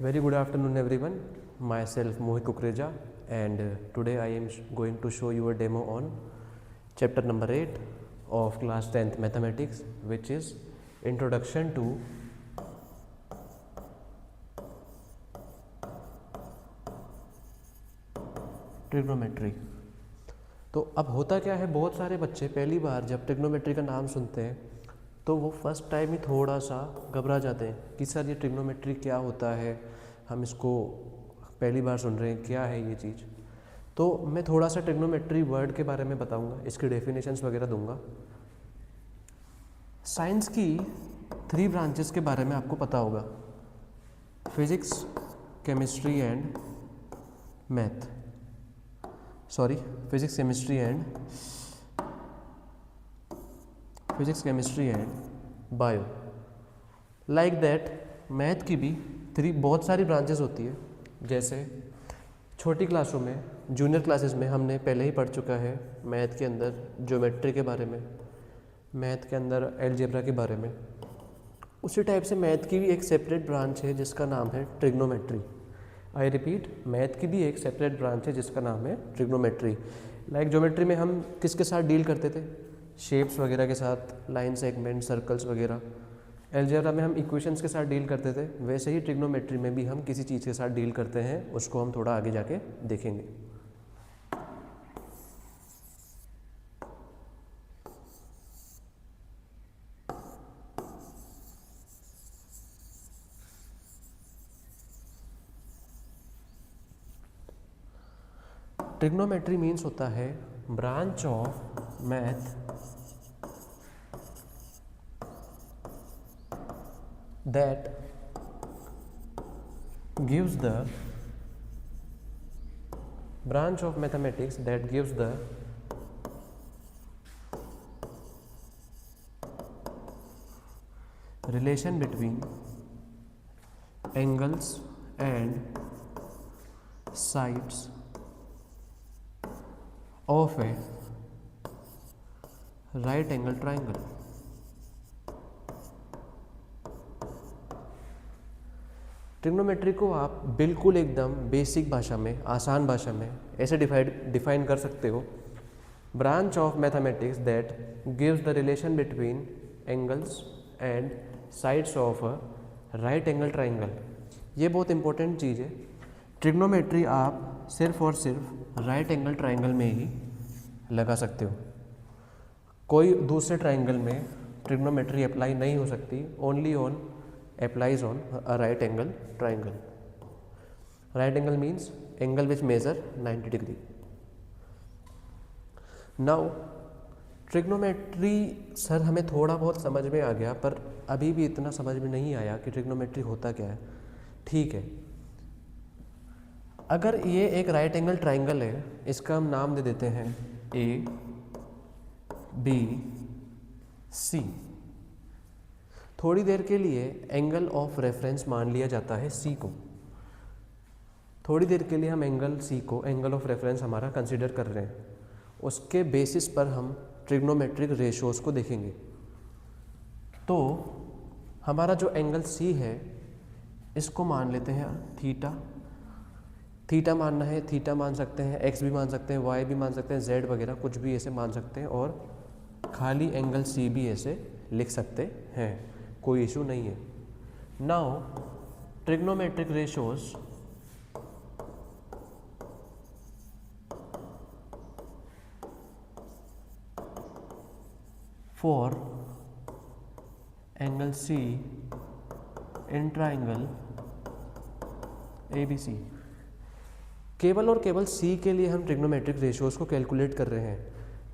Very good afternoon everyone. Myself Mohit Kukreja and today I am going to show you a demo on chapter number 8 of class 10th mathematics, which is introduction to trigonometry. तो अब होता क्या है, बहुत सारे बच्चे पहली बार जब ट्रिग्नोमेट्री का नाम सुनते हैं तो वो फर्स्ट टाइम ही थोड़ा सा घबरा जाते हैं कि सर ये ट्रिग्नोमेट्री क्या होता है, हम इसको पहली बार सुन रहे हैं, क्या है ये चीज़। तो मैं थोड़ा सा ट्रिग्नोमेट्री वर्ड के बारे में बताऊंगा, इसकी डेफिनेशंस वगैरह दूंगा। साइंस की 3 ब्रांचेस के बारे में आपको पता होगा, physics, chemistry and math, physics chemistry and bio. Like that math की भी बहुत सारी ब्रांचेस होती है। जैसे छोटी क्लासों में, जूनियर क्लासेस में हमने पहले ही पढ़ चुका है मैथ के अंदर ज्योमेट्री के बारे में, मैथ के अंदर अलजेब्रा के बारे में। उसी टाइप से मैथ की भी एक सेपरेट ब्रांच है जिसका नाम है ट्रिग्नोमेट्री। आई रिपीट, मैथ की भी एक सेपरेट ब्रांच है जिसका नाम है ट्रिग्नोमेट्री। लाइक ज्योमेट्री में हम किसके साथ डील करते थे, शेप्स वगैरह के साथ, लाइन सेगमेंट, सर्कल्स वगैरह। अलजेब्रा में हम इक्वेशंस के साथ डील करते थे, वैसे ही ट्रिग्नोमेट्री में भी हम किसी चीज़ के साथ डील करते हैं, उसको हम थोड़ा आगे जाके देखेंगे। ट्रिग्नोमेट्री मीन्स होता है branch of math that gives the branch of mathematics that gives the relation between angles and sides of a right angle triangle। Trigonometry को आप बिल्कुल एकदम बेसिक भाषा में, आसान भाषा में ऐसे डिफाइन कर सकते हो, branch of mathematics that gives the relation between angles and sides of a right angle triangle. ये बहुत इंपॉर्टेंट चीज़ है। ट्रिग्नोमेट्री आप सिर्फ और सिर्फ राइट एंगल ट्राइंगल में ही लगा सकते हो, कोई दूसरे ट्राइंगल में ट्रिग्नोमेट्री अप्लाई नहीं हो सकती, only on applies on a right angle triangle। Right angle means angle which measure 90 degree। Now trigonometry sir हमें थोड़ा बहुत समझ में आ गया, पर अभी भी इतना समझ में नहीं आया कि ट्रिग्नोमेट्री होता क्या है। ठीक है, अगर ये एक राइट एंगल ट्राइंगल है, इसका हम नाम दे देते हैं ए बी सी। थोड़ी देर के लिए एंगल ऑफ रेफरेंस मान लिया जाता है सी को। थोड़ी देर के लिए हम एंगल सी को एंगल ऑफ रेफरेंस हमारा कंसीडर कर रहे हैं। उसके बेसिस पर हम ट्रिग्नोमेट्रिक रेशियोज को देखेंगे। तो हमारा जो एंगल सी है, इसको मान लेते हैं थीटा। थीटा मानना है, थीटा मान सकते हैं, एक्स भी मान सकते हैं, वाई भी मान सकते हैं, जेड वगैरह कुछ भी ऐसे मान सकते हैं, और खाली एंगल सी भी ऐसे लिख सकते हैं, कोई इशू नहीं है। Now trigonometric ratios for angle C in triangle ABC। केवल और केवल सी के लिए हम ट्रिग्नोमेट्रिक रेशियोज को कैलकुलेट कर रहे हैं।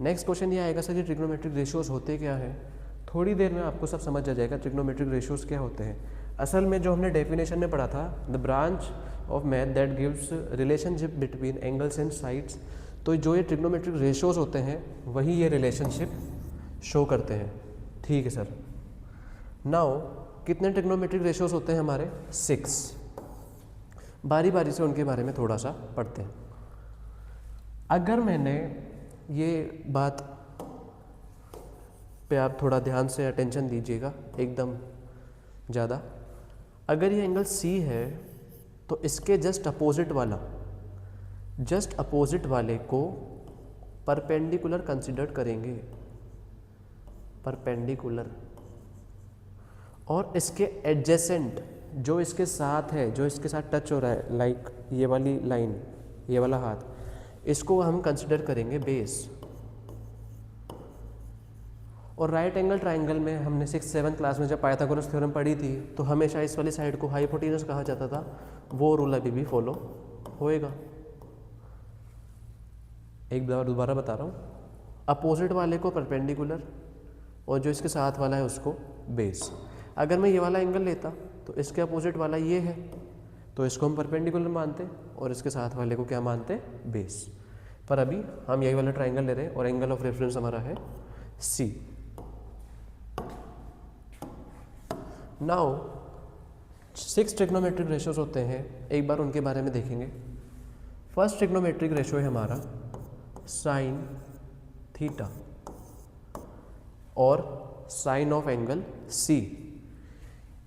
नेक्स्ट क्वेश्चन ये आएगा, सर ये ट्रिग्नोमेट्रिक रेशियोज होते क्या है। थोड़ी देर में आपको सब समझ आ जाएगा ट्रिग्नोमेट्रिक रेशियोज क्या होते हैं। असल में जो हमने डेफिनेशन में पढ़ा था, the branch of math that gives relationship between angles and sides, तो जो ये ट्रिग्नोमेट्रिक रेशियोज होते हैं वही ये रिलेशनशिप शो करते हैं। ठीक है सर। नाउ कितने ट्रिग्नोमेट्रिक रेशियोज होते हैं हमारे? 6। बारी बारी से उनके बारे में थोड़ा सा पढ़ते हैं। अगर मैंने ये बात पे आप थोड़ा ध्यान से अटेंशन दीजिएगा एकदम ज़्यादा। अगर ये एंगल सी है तो इसके जस्ट अपोजिट वाले को परपेंडिकुलर कंसिडर करेंगे, परपेंडिकुलर। और इसके एडजेसेंट जो इसके साथ है, जो इसके साथ टच हो रहा है, लाइक ये वाली लाइन, ये वाला हाथ, इसको हम कंसिडर करेंगे बेस। और राइट एंगल ट्राइंगल में हमने 6th-7th क्लास में जब पाइथागोरस थ्योरम पढ़ी थी तो हमेशा इस वाली साइड को हाइपोटेनस कहा जाता था, वो रूल अभी भी फॉलो होएगा। एक बार दोबारा बता रहा हूँ, अपोजिट वाले को परपेंडिकुलर और जो इसके साथ वाला है उसको बेस। अगर मैं ये वाला एंगल लेता तो इसके अपोजिट वाला ये है, तो इसको हम परपेंडिकुलर मानते और इसके साथ वाले को क्या मानते, बेस। पर अभी हम यही वाला ट्राइंगल ले रहे हैं और एंगल ऑफ रेफरेंस हमारा है सी। नाउ 6 ट्रिग्नोमेट्रिक रेशियोज होते हैं, एक बार उनके बारे में देखेंगे। फर्स्ट ट्रिग्नोमेट्रिक रेशियो है हमारा साइन थीटा और साइन ऑफ एंगल सी।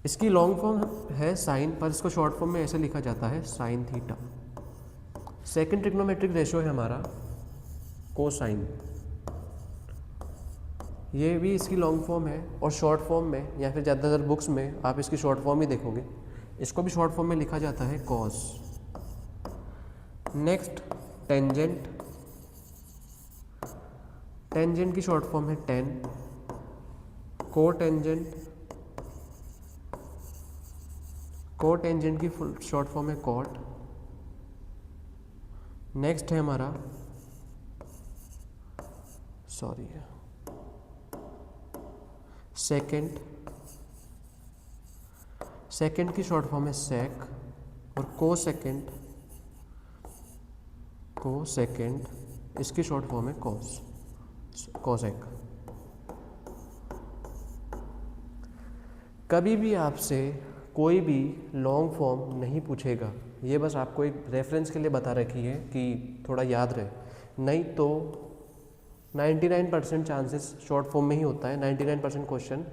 इसकी लॉन्ग फॉर्म है साइन, पर इसको शॉर्ट फॉर्म में ऐसे लिखा जाता है sine theta. Second trigonometric ratio है हमारा कोसाइन, ये भी इसकी लॉन्ग फॉर्म है और शॉर्ट फॉर्म में या फिर ज़्यादातर बुक्स में आप इसकी शॉर्ट फॉर्म ही देखोगे, इसको भी शॉर्ट फॉर्म में लिखा जाता है कॉस। नेक्स्ट टेंजेंट, टेंजेंट की शॉर्ट फॉर्म है टेन। कोटेंजेंट, कोटेंजेंट की फुल शॉर्ट फॉर्म है कॉट। नेक्स्ट है हमारा सेकेंड, सेकेंड की शॉर्ट फॉर्म है सेक। और को सेकेंड इसकी शॉर्ट फॉर्म है कोसेक। कभी भी आपसे कोई भी लॉन्ग फॉर्म नहीं पूछेगा, ये बस आपको एक रेफरेंस के लिए बता रखी है कि थोड़ा याद रहे, नहीं तो 99% चांसेस शॉर्ट फॉर्म में ही होता है, 99% क्वेश्चन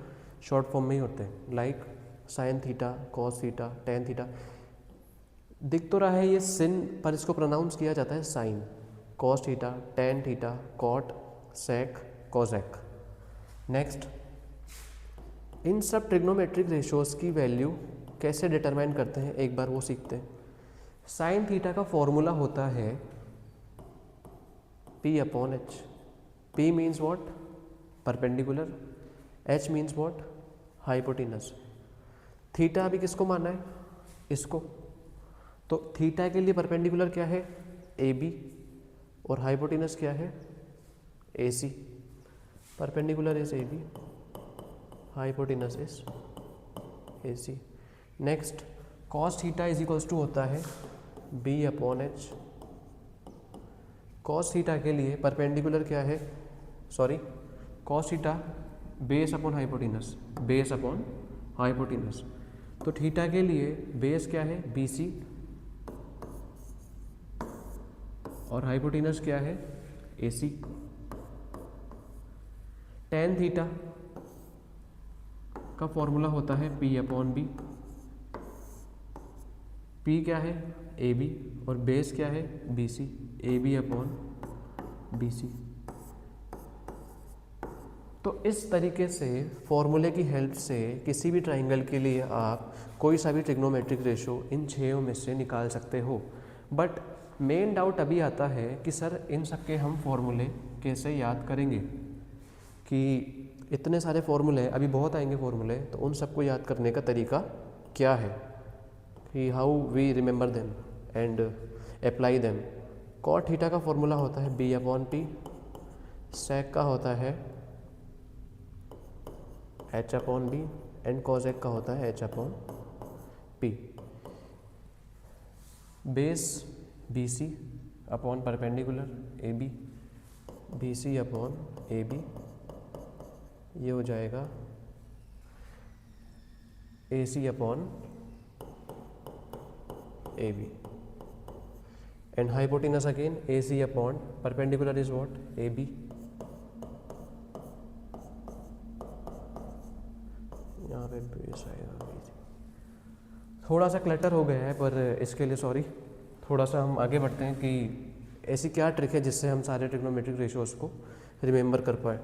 शॉर्ट फॉर्म में ही होते हैं। Like sine theta, cos theta, tan theta, दिख तो रहा है ये सिन, पर इसको प्रोनाउंस किया जाता है sine. Cos theta, tan theta, cot, sec, cosec. Next, इन सब ट्रिग्नोमेट्रिक रेशियोज की वैल्यू कैसे डिटरमाइन करते हैं एक बार वो सीखते हैं। साइन थीटा का फॉर्मूला होता है P/H। P means what? Perpendicular. H means what? Hypotenuse. Theta अभी किसको माना है? इसको। तो थीटा के लिए परपेंडिकुलर क्या है? AB। और हाइपोटेनस क्या है? AC। Perpendicular is AB, hypotenuse is AC। Next, cos theta is equals to होता है B/H। कॉस थीटा के लिए परपेंडिकुलर क्या है? Cos theta base upon hypotenuse, base upon hypotenuse. तो थीटा के लिए बेस क्या है? BC। और हाइपोटेनस क्या है? AC। टेन थीटा का फॉर्मूला होता है P/B। P क्या है? AB। और बेस क्या है? BC। AB/BC। तो इस तरीके से फॉर्मूले की हेल्प से किसी भी ट्राइंगल के लिए आप कोई सा भी ट्रिग्नोमेट्रिक रेशो इन 6 में से निकाल सकते हो। बट मेन डाउट अभी आता है कि सर इन सब के हम फॉर्मूले कैसे याद करेंगे, कि इतने सारे फॉर्मूले हैं, अभी बहुत आएंगे फॉर्मूले, तो उन सबको याद करने का तरीका क्या है, कि how we remember them and apply them. Cot theta का फॉर्मूला होता है B/P। सेक का होता है H/B एंड कोसेक का होता है H/P। Base BC upon perpendicular AB, BC upon AB, ये हो जाएगा AC upon AB। And hypotenuse again AC upon perpendicular is what? AB। यहाँ पे बेस आएगा BC। थोड़ा सा क्लटर हो गया है, पर इसके लिए सॉरी। थोड़ा सा हम आगे बढ़ते हैं कि ऐसी क्या ट्रिक है जिससे हम सारे ट्रिग्नोमेट्रिक रेशियोज को रिमेंबर कर पाए।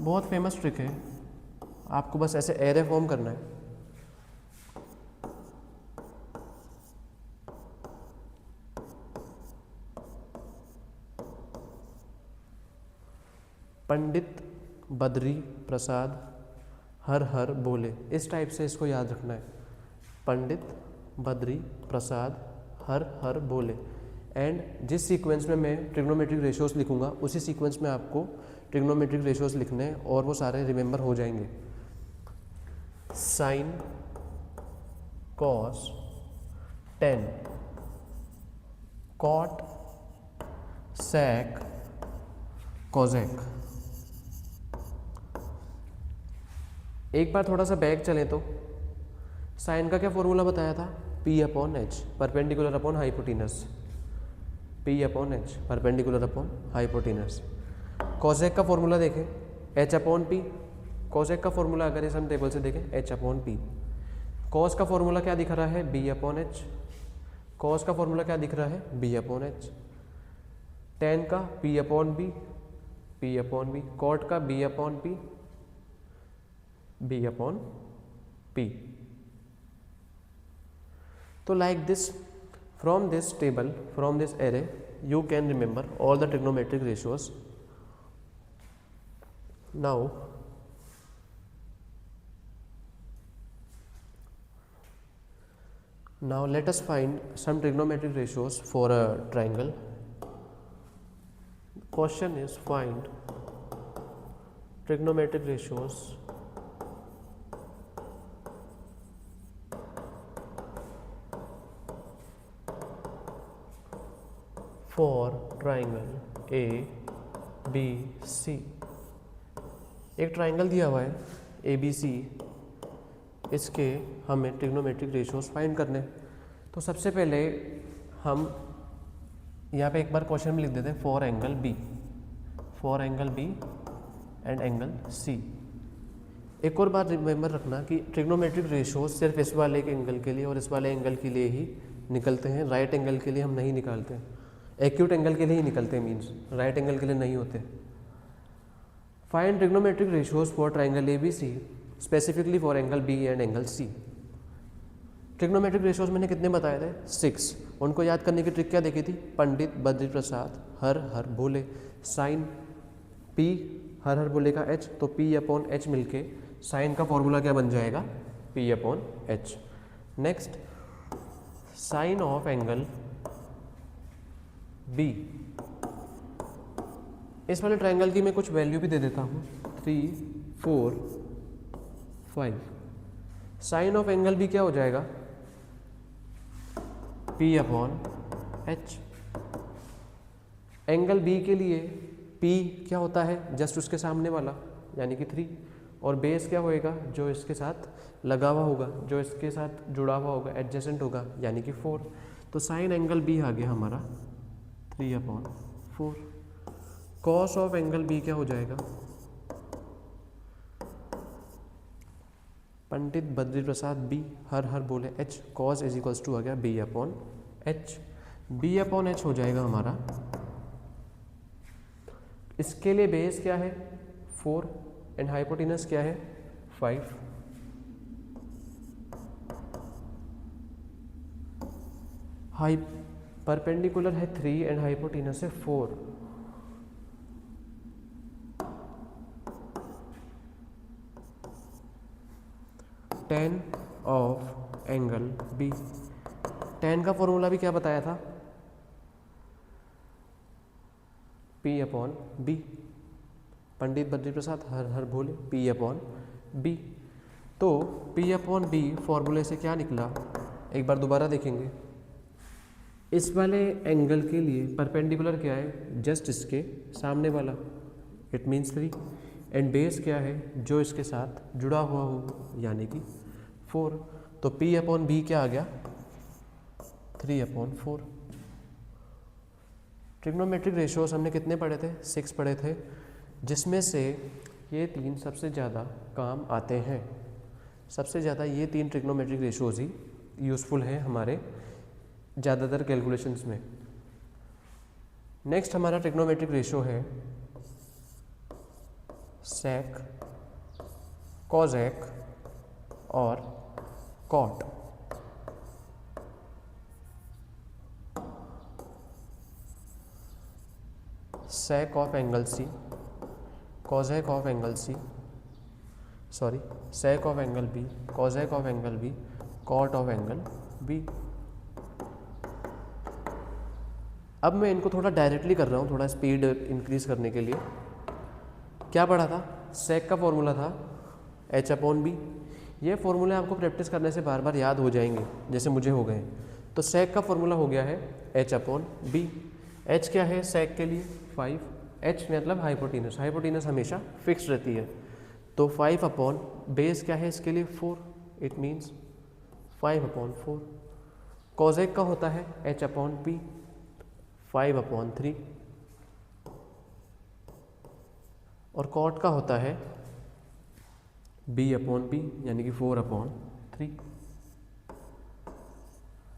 बहुत फेमस ट्रिक है, आपको बस ऐसे एरे फॉर्म करना है। पंडित बद्री प्रसाद हर हर बोले, इस टाइप से इसको याद रखना है। पंडित बद्री प्रसाद हर हर बोले। एंड जिस सीक्वेंस में मैं ट्रिग्नोमेट्रिक रेशियोज लिखूंगा उसी सीक्वेंस में आपको ट्रिग्नोमेट्रिक रेशियोज लिखने हैं और वो सारे रिमेंबर हो जाएंगे। Sine cos tan, cot sec cosec. एक बार थोड़ा सा बैक चलें तो साइन का क्या फॉर्मूला बताया था, P upon H perpendicular upon hypotenuse, P upon H perpendicular upon hypotenuse. Cosec का फॉर्मूला देखें H अपॉन P, कॉजेक का फॉर्मूला अगर इस हम टेबल से देखें H अपॉन P। कॉस का फॉर्मूला क्या दिख रहा है, B अपॉन एच। कॉस का फॉर्मूला क्या दिख रहा है, B अपॉन एच। टेन का P upon B, P upon B। Cot का B upon P, B upon P। तो like this, from this table, from this array you can remember all the trigonometric ratios. Now let us find some trigonometric ratios for a triangle. Question is find trigonometric ratios for triangle A B C। एक triangle दिया हुआ है ABC, इसके हमें trigonometric ratios find करने। तो सबसे पहले हम यहाँ पे एक बार क्वेश्चन में लिख देते हैं for angle B, for angle B and angle C। एक और बात रिमेंबर रखना कि ट्रिग्नोमेट्रिक रेशियोज सिर्फ इस वाले के एंगल के लिए और इस वाले एंगल के लिए ही निकलते हैं, राइट एंगल के लिए हम नहीं निकालते हैं। एक्यूट एंगल के लिए ही निकलते हैं, मीन्स राइट एंगल के लिए नहीं होते। Find trigonometric ratios for triangle ABC specifically for angle B and angle C। Trigonometric ratios मैंने कितने बताए थे, 6। उनको याद करने की ट्रिक क्या देखी थी, पंडित बद्री प्रसाद हर हर बोले। साइन P हर हर बोले का H, तो P अपॉन H मिलके साइन का फॉर्मूला क्या बन जाएगा, P upon H। Next sine of angle B, इस वाले ट्राइंगल की मैं कुछ वैल्यू भी दे देता हूँ, 3 4 5। साइन ऑफ एंगल B क्या हो जाएगा, P upon H। Angle B के लिए P क्या होता है, जस्ट उसके सामने वाला यानी कि 3, और बेस क्या होएगा, जो इसके साथ लगा हुआ होगा, जो इसके साथ जुड़ा हुआ होगा, एडजेसेंट होगा यानी कि 4। तो साइन एंगल B आ गया हमारा 3 upon 4। Cos of angle B क्या हो जाएगा, पंडित बद्री प्रसाद B हर हर बोले H, cos is equals to आ गया B upon H। B upon H हो जाएगा हमारा। इसके लिए बेस क्या है 4 एंड हाइपोटेनस क्या है 5। हाई परपेंडिकुलर है 3 एंड हाइपोटेनस है 4। Ten of angle B, ten का फॉर्मूला भी क्या बताया था, P upon B। Pandit Badri Prasad हर हर बोले P अपॉन B। तो P अपॉन B फॉर्मूले से क्या निकला, एक बार दोबारा देखेंगे। इस वाले एंगल के लिए परपेंडिकुलर क्या है, जस्ट इसके सामने वाला, इट मीन्स 3। एंड बेस क्या है, जो इसके साथ जुड़ा हुआ हो यानी कि 4। तो P अपॉन B क्या आ गया, 3 अपॉन 4। ट्रिग्नोमेट्रिक रेशियोज हमने कितने पढ़े थे, 6 पढ़े थे, जिसमें से ये तीन सबसे ज़्यादा काम आते हैं, सबसे ज़्यादा ये तीन ट्रिग्नोमेट्रिक रेशियोज ही यूज़फुल हैं हमारे ज़्यादातर कैलकुलेशंस में। नेक्स्ट हमारा ट्रिग्नोमेट्रिक रेशियो है सेक, कॉजेक और cot. Sec of angle C, cosec of angle C, sorry sec of angle B, cosec of angle B, cot of angle B. अब मैं इनको थोड़ा डायरेक्टली कर रहा हूँ, थोड़ा स्पीड इंक्रीज करने के लिए। क्या पढ़ा था? सेक का फॉर्मूला था h/b। ये फॉर्मूले आपको प्रैक्टिस करने से बार बार याद हो जाएंगे, जैसे मुझे हो गए। तो सेक का फॉर्मूला हो गया है h/b। h क्या है सेक के लिए? 5। h मतलब हाइपोटेनस, हाइपोटेनस हमेशा फिक्स रहती है। तो 5 बेस क्या है इसके लिए? 4। It means 5/4। कॉजेक का होता है h/p, 5/3। और कॉट का होता है b/p यानी कि 4/3।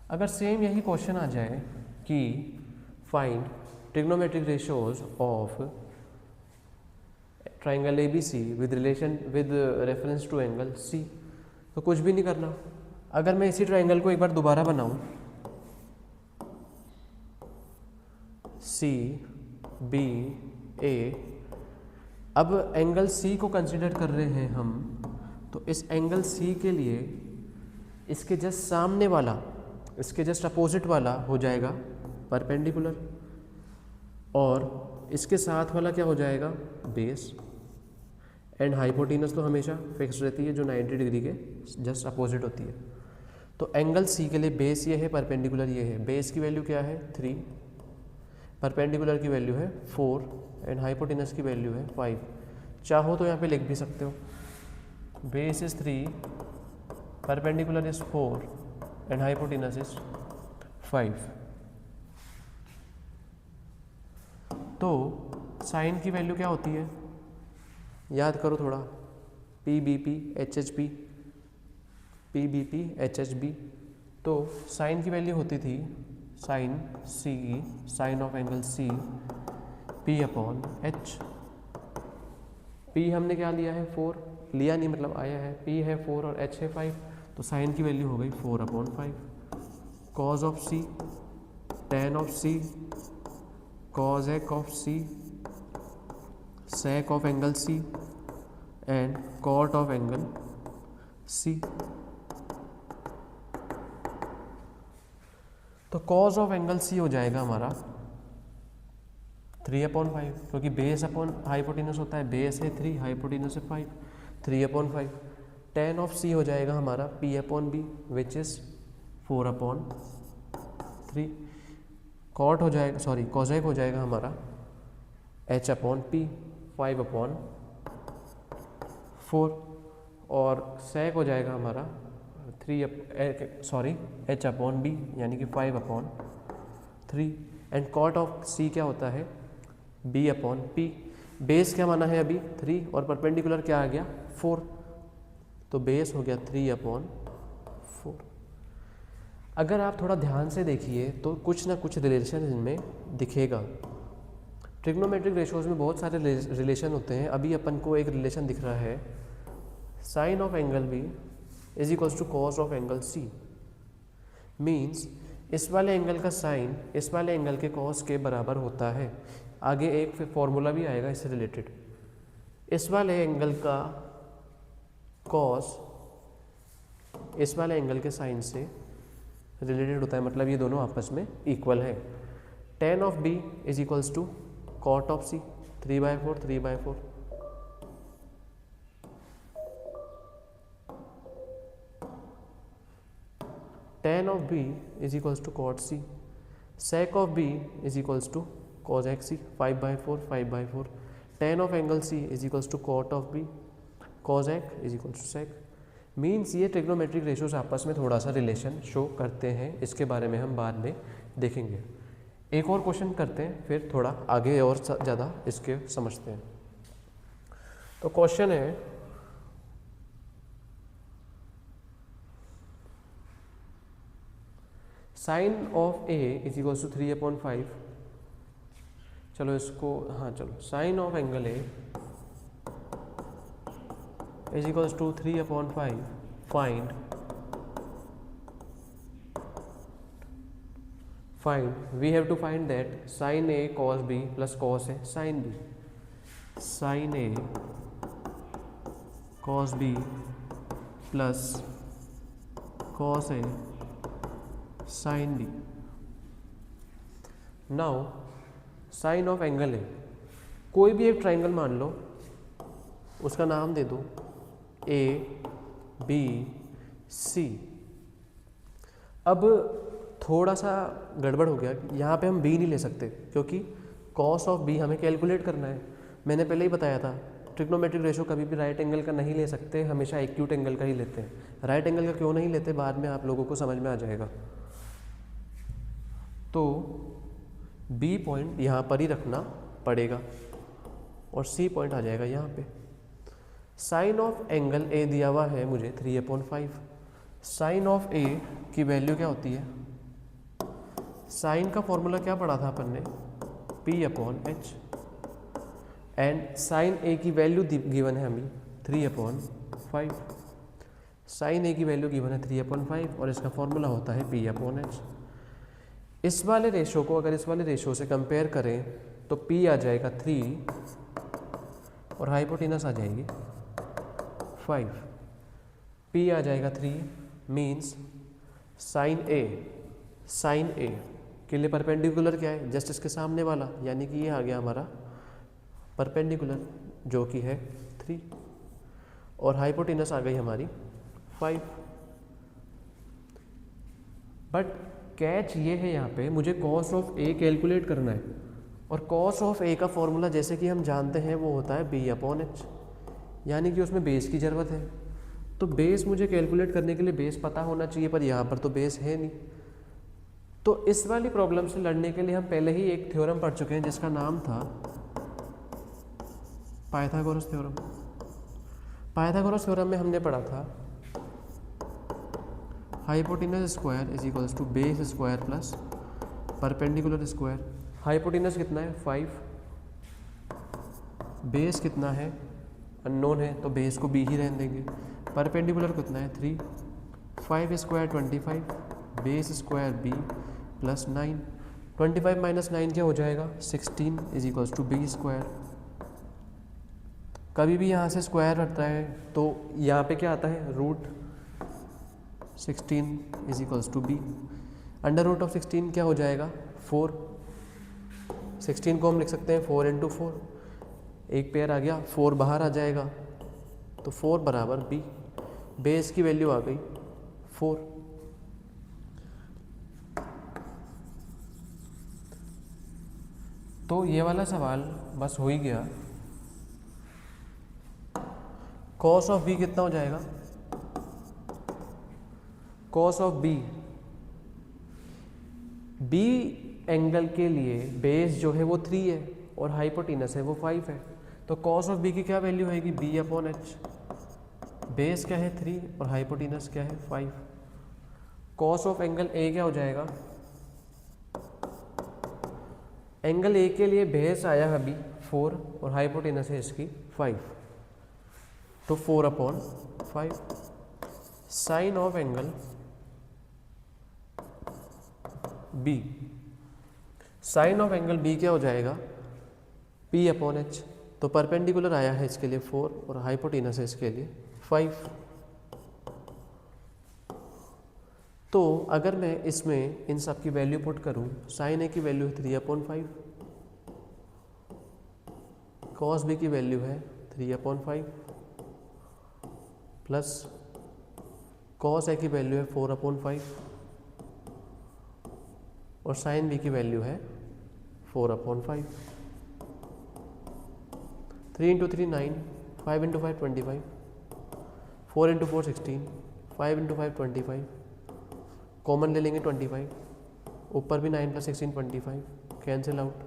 अगर सेम यही क्वेश्चन आ जाए कि find trigonometric ratios of triangle ABC with reference to angle C, तो कुछ भी नहीं करना। अगर मैं इसी ट्राइंगल को एक बार दोबारा बनाऊं, CBA, अब एंगल C को कंसीडर कर रहे हैं हम, तो इस एंगल C के लिए इसके जस्ट सामने वाला, इसके जस्ट अपोजिट वाला हो जाएगा परपेंडिकुलर, और इसके साथ वाला क्या हो जाएगा? बेस। एंड हाइपोटेनस तो हमेशा फिक्स रहती है, जो 90 डिग्री के जस्ट अपोजिट होती है। तो एंगल C के लिए बेस ये है, परपेंडिकुलर ये है। बेस की वैल्यू क्या है? 3, परपेंडिकुलर की वैल्यू है 4 एंड हाइपोटेनस की वैल्यू है 5। चाहो तो यहाँ पे लिख भी सकते हो, base is 3, perpendicular is 4 and hypotenuse is 5। तो साइन की वैल्यू क्या होती है? याद करो थोड़ा, PBP HHP, PBP HHB। तो साइन की वैल्यू होती थी sine C, sine of angle C, P/H। P हमने क्या लिया है? 4 लिया नहीं, मतलब आया है। P है 4 और H है 5, तो साइन की वैल्यू हो गई 4/5। Cos of C, tan of C, cosec of C, sec of angle C and cot of angle C। तो कॉज ऑफ एंगल C हो जाएगा हमारा 3/5, क्योंकि बेस अपॉन हाइपोटेनस होता है, बेस है 3, हाइपोटेनस है 5, 3/5। tan ऑफ C हो जाएगा हमारा P/B विच इज 4/3। कॉट हो जाएगा, सॉरी कॉजेक हो जाएगा हमारा H/P 5/4, और सेक हो जाएगा हमारा H/B यानी कि 5/3। एंड कॉट ऑफ C क्या होता है? B/P। बेस क्या माना है अभी? 3, और परपेंडिकुलर क्या आ गया? 4, तो बेस हो गया 3/4। अगर आप थोड़ा ध्यान से देखिए तो कुछ ना कुछ रिलेशन इनमें दिखेगा। ट्रिग्नोमेट्रिक रेशियोज में बहुत सारे रिलेशन होते हैं। अभी अपन को एक रिलेशन दिख रहा है, sine of angle B is equals to cos of angle C। Means इस वाले एंगल का साइन इस वाले एंगल के कॉस के बराबर होता है। आगे एक फॉर्मूला भी आएगा इससे रिलेटेड। इस वाले एंगल का कॉस इस वाले एंगल के साइन से रिलेटेड होता है, मतलब ये दोनों आपस में इक्वल है। tan of B is equals to cot of C, 3/4, 3/4। tan of B is equals to cot C, sec of B is equals to cosec C, 5/4, 5/4। tan of angle C is equals to cot of B, cosec is equals to sec। Means ये trigonometric ratios आपस में थोड़ा सा relation show करते हैं, इसके बारे में हम बाद में देखेंगे। एक और क्वेश्चन करते हैं, फिर थोड़ा आगे और ज़्यादा इसके समझते हैं। तो क्वेश्चन है sine of A is equals to 3/5। चलो इसको, हाँ चलो, sine of angle A is equals to 3/5। Find we have to find that sin a cos b plus cos a sin b, sin a cos b plus cos a sin b। now sin of angle a, कोई भी एक triangle मान लो, उसका नाम दे दो a b c। अब थोड़ा सा गड़बड़ हो गया, यहाँ पे हम b नहीं ले सकते क्योंकि cos ऑफ b हमें कैलकुलेट करना है। मैंने पहले ही बताया था ट्रिग्नोमेट्रिक रेशो कभी भी राइट एंगल का नहीं ले सकते, हमेशा एक्यूट एंगल का ही लेते हैं। राइट एंगल का क्यों नहीं लेते, बाद में आप लोगों को समझ में आ जाएगा। तो b पॉइंट यहाँ पर ही रखना पड़ेगा और c पॉइंट आ जाएगा यहाँ पे। साइन ऑफ एंगल a दिया हुआ है मुझे 3/5। साइन ऑफ a की वैल्यू क्या होती है, साइन का फॉर्मूला क्या पढ़ा था अपन ने, p/h, एंड साइन a की वैल्यू गिवन है हमें 3/5। साइन a की वैल्यू गिवन है 3/5 और इसका फॉर्मूला होता है p/h। इस वाले रेशो को अगर इस वाले रेशो से कंपेयर करें तो p आ जाएगा 3 और हाइपोटेनस आ जाएगी 5। p आ जाएगा 3 मीन्स साइन a के लिए परपेंडिकुलर क्या है, जस्ट इसके सामने वाला, यानी कि ये आ गया हमारा परपेंडिकुलर जो कि है 3 और हाइपोटेनस आ गई हमारी 5। बट कैच ये है यहाँ पे मुझे कॉस ऑफ a कैलकुलेट करना है और कॉस ऑफ a का फॉर्मूला जैसे कि हम जानते हैं वो होता है b/h, यानी कि उसमें बेस की ज़रूरत है। तो बेस मुझे कैलकुलेट करने के लिए बेस पता होना चाहिए, पर यहाँ पर तो बेस है नहीं। तो इस वाली प्रॉब्लम से लड़ने के लिए हम पहले ही एक थ्योरम पढ़ चुके हैं जिसका नाम था पाइथागोरस थ्योरम। पाइथागोरस थ्योरम में हमने पढ़ा था hypotenuse square is equals to base square plus perpendicular square. Hypotenuse कितना है 5, बेस कितना है अननोन है तो बेस को b ही रहने देंगे। परपेंडिकुलर कितना है 3, 5 square 25, base square b plus 9। 25 minus 9 क्या हो जाएगा 16 is equals to b square. कभी भी यहाँ से स्क्वायर हटता है तो यहाँ पे क्या आता है root 16 is equals to b। Under root of 16 क्या हो जाएगा 4। 16 को हम लिख सकते हैं 4 × 4, एक पेयर आ गया, 4 बाहर आ जाएगा तो 4 बराबर b। बेस की वैल्यू आ गई 4। तो ये वाला सवाल बस हो ही गया। कॉस ऑफ b कितना हो जाएगा, कॉस ऑफ b एंगल के लिए बेस जो है वो 3 है और हाइपोटेनस है वो 5 है। तो कॉस ऑफ b की क्या वैल्यू आएगी b/h। बेस क्या है 3 और हाइपोटेनस क्या है 5। कॉस ऑफ एंगल a क्या हो जाएगा, एंगल a के लिए बेस आया अभी 4 और हाइपोटेनस है इसकी 5, तो 4/5। Sine of angle b, sine of angle b क्या हो जाएगा p/h। तो परपेंडिकुलर आया है इसके लिए 4 और हाइपोटेनस है इसके लिए 5। तो अगर मैं इसमें इन सब की वैल्यू पुट करूं, साइन a की वैल्यू है 3/5, कॉस b की वैल्यू है 3/5 प्लस कॉस a की वैल्यू है 4/5 और साइन b की वैल्यू है 4/5। 3 × 3 9, 5 × 5 25, 4 × 4 16, 5 × 5 25, कॉमन ले लेंगे 25, ऊपर भी 9 + 16 25, कैंसिल आउट,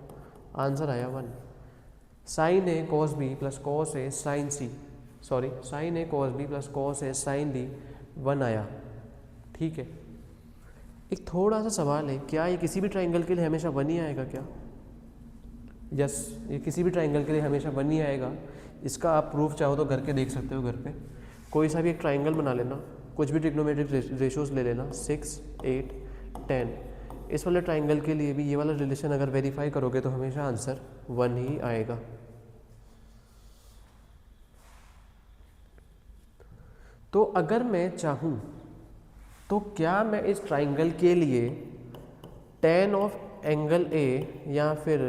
आंसर आया 1। Sign A cos B plus cos A sign C, sorry sine A cos B plus cos A sign D 1 आया। ठीक है, एक थोड़ा सा सवाल है, क्या ये किसी भी ट्राइंगल के लिए हमेशा 1 ही आएगा क्या? यस, ये किसी भी ट्राइंगल के लिए हमेशा 1 ही आएगा। इसका आप प्रूफ चाहो तो करके देख सकते हो घर पे। कोई सा भी एक ट्राइंगल बना लेना, कुछ भी ट्रिग्नोमेट्रिक रेशियोज ले लेना, 6, 8, 10। इस वाले ट्राइंगल के लिए भी ये वाला रिलेशन अगर वेरीफाई करोगे तो हमेशा आंसर 1 ही आएगा। तो अगर मैं चाहूँ तो क्या मैं इस ट्राइंगल के लिए tan ऑफ एंगल ए या फिर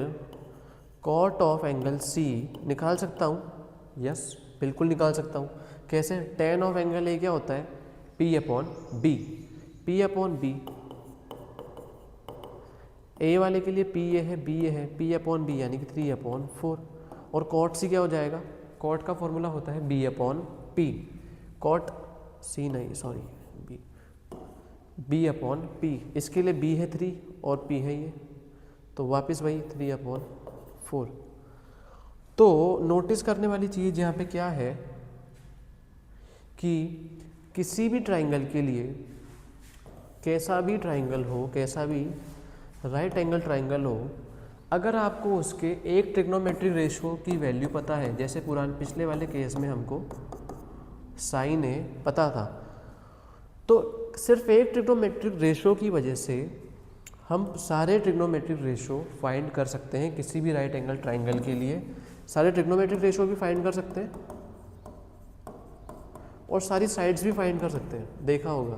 cot ऑफ एंगल सी निकाल सकता हूँ? यस, बिल्कुल निकाल सकता हूँ। कैसे? tan ऑफ एंगल ए क्या होता है? P अपॉन बी, P अपॉन बी। ए वाले के लिए P ए है, B ए है, P अपॉन बी यानी कि 3 अपॉन 4। और cot सी क्या हो जाएगा? cot का फॉर्मूला होता है B अपॉन P, cot सी नहीं सॉरी B अपॉन P। इसके लिए B है 3 और P है ये, तो वापस वही 3 अपॉन 4। तो नोटिस करने वाली चीज़ यहाँ पे क्या है कि किसी भी ट्राइंगल के लिए, कैसा भी ट्राइंगल हो, कैसा भी राइट एंगल ट्राइंगल हो, अगर आपको उसके एक ट्रिग्नोमेट्रिक रेशियो की वैल्यू पता है, जैसे पिछले वाले केस में हमको साइन ए पता था, तो सिर्फ एक ट्रिग्नोमेट्रिक रेशियो की वजह से हम सारे ट्रिग्नोमेट्रिक रेशियो फाइंड कर सकते हैं। किसी भी राइट एंगल ट्राइंगल के लिए सारे ट्रिग्नोमेट्रिक रेशियो भी फाइंड कर सकते हैं और सारी साइड्स भी फाइंड कर सकते हैं, देखा होगा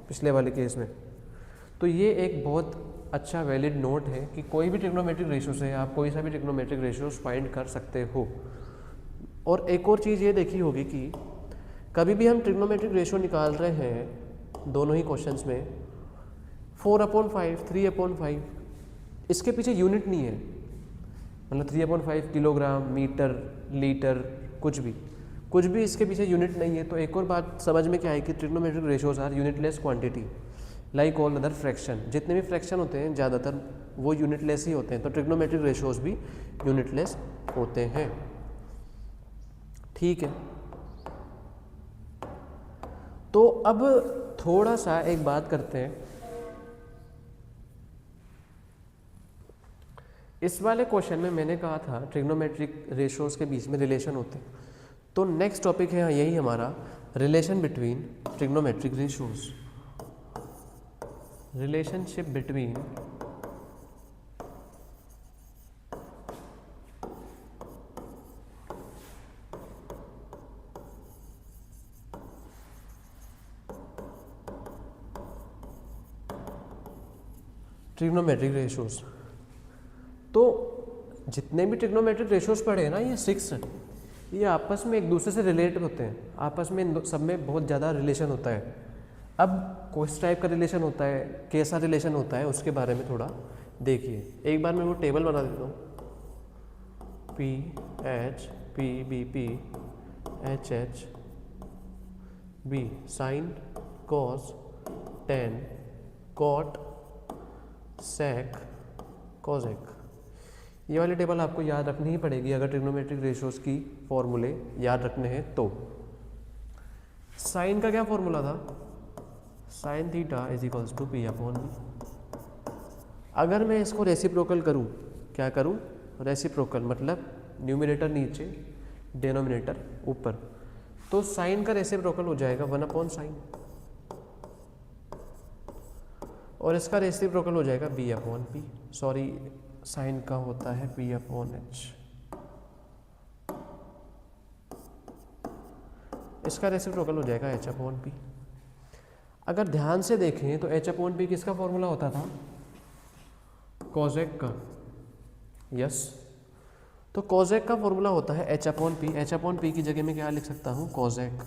पिछले वाले केस में। तो ये एक बहुत अच्छा वैलिड नोट है कि कोई भी ट्रिग्नोमेट्रिक रेशियो से आप कोई सा भी ट्रिग्नोमेट्रिक रेशियोज फाइंड कर सकते हो। और एक और चीज़ ये देखी होगी कि कभी भी हम ट्रिग्नोमेट्रिक रेशियो निकाल रहे हैं दोनों ही क्वेश्चंस में, 4/5, 3/5, इसके पीछे यूनिट नहीं है, मतलब 3/5 किलोग्राम, मीटर, लीटर, कुछ भी इसके पीछे यूनिट नहीं है। तो एक और बात समझ में क्या है कि trigonometric ratios are unitless quantity like all other fraction. जितने भी फ्रैक्शन होते हैं ज़्यादातर वो यूनिटलेस ही होते हैं, तो ट्रिग्नोमेट्रिक रेशियोज भी यूनिटलेस होते हैं। ठीक है, तो अब थोड़ा सा एक बात करते हैं, इस वाले क्वेश्चन में मैंने कहा था ट्रिग्नोमेट्रिक रेशियोज के बीच में रिलेशन होते हैं, तो नेक्स्ट टॉपिक है यही हमारा relation between trigonometric ratios, relationship between trigonometric ratios. तो जितने भी ट्रिग्नोमेट्रिक रेशियोज पढ़े हैं ना, ये 6 ये आपस में एक दूसरे से रिलेट होते हैं, आपस में सब में बहुत ज़्यादा रिलेशन होता है। अब किस टाइप का रिलेशन होता है, कैसा रिलेशन होता है, उसके बारे में थोड़ा देखिए। एक बार मैं वो टेबल बना देता हूँ, P H P B P H H B, sine cos tan cot sec cosec. ये वाली टेबल आपको याद रखनी ही पड़ेगी अगर ट्रिग्नोमेट्रिक रेशियोज की फॉर्मूले याद रखने हैं तो। साइन का क्या फॉर्मूला था? Sine theta is equals to P upon B. अगर मैं इसको रेसिप्रोकल करूं, क्या करूं? रेसिप्रोकल मतलब न्यूमरेटर नीचे, डिनोमिनेटर ऊपर, तो साइन का रेसिप्रोकल हो जाएगा 1 अपॉन साइन, और इसका रेसिप्रोकल हो जाएगा B upon P, sorry sine का होता है पी अपॉन एच, इसका रेसिप्रोकल हो जाएगा एच अपॉन पी। अगर ध्यान से देखें तो एच अपॉन पी किसका फॉर्मूला होता था? कॉजेक का। यस, तो कॉजेक का फॉर्मूला होता है H upon P. H upon P की जगह में क्या लिख सकता हूँ? कॉजेक।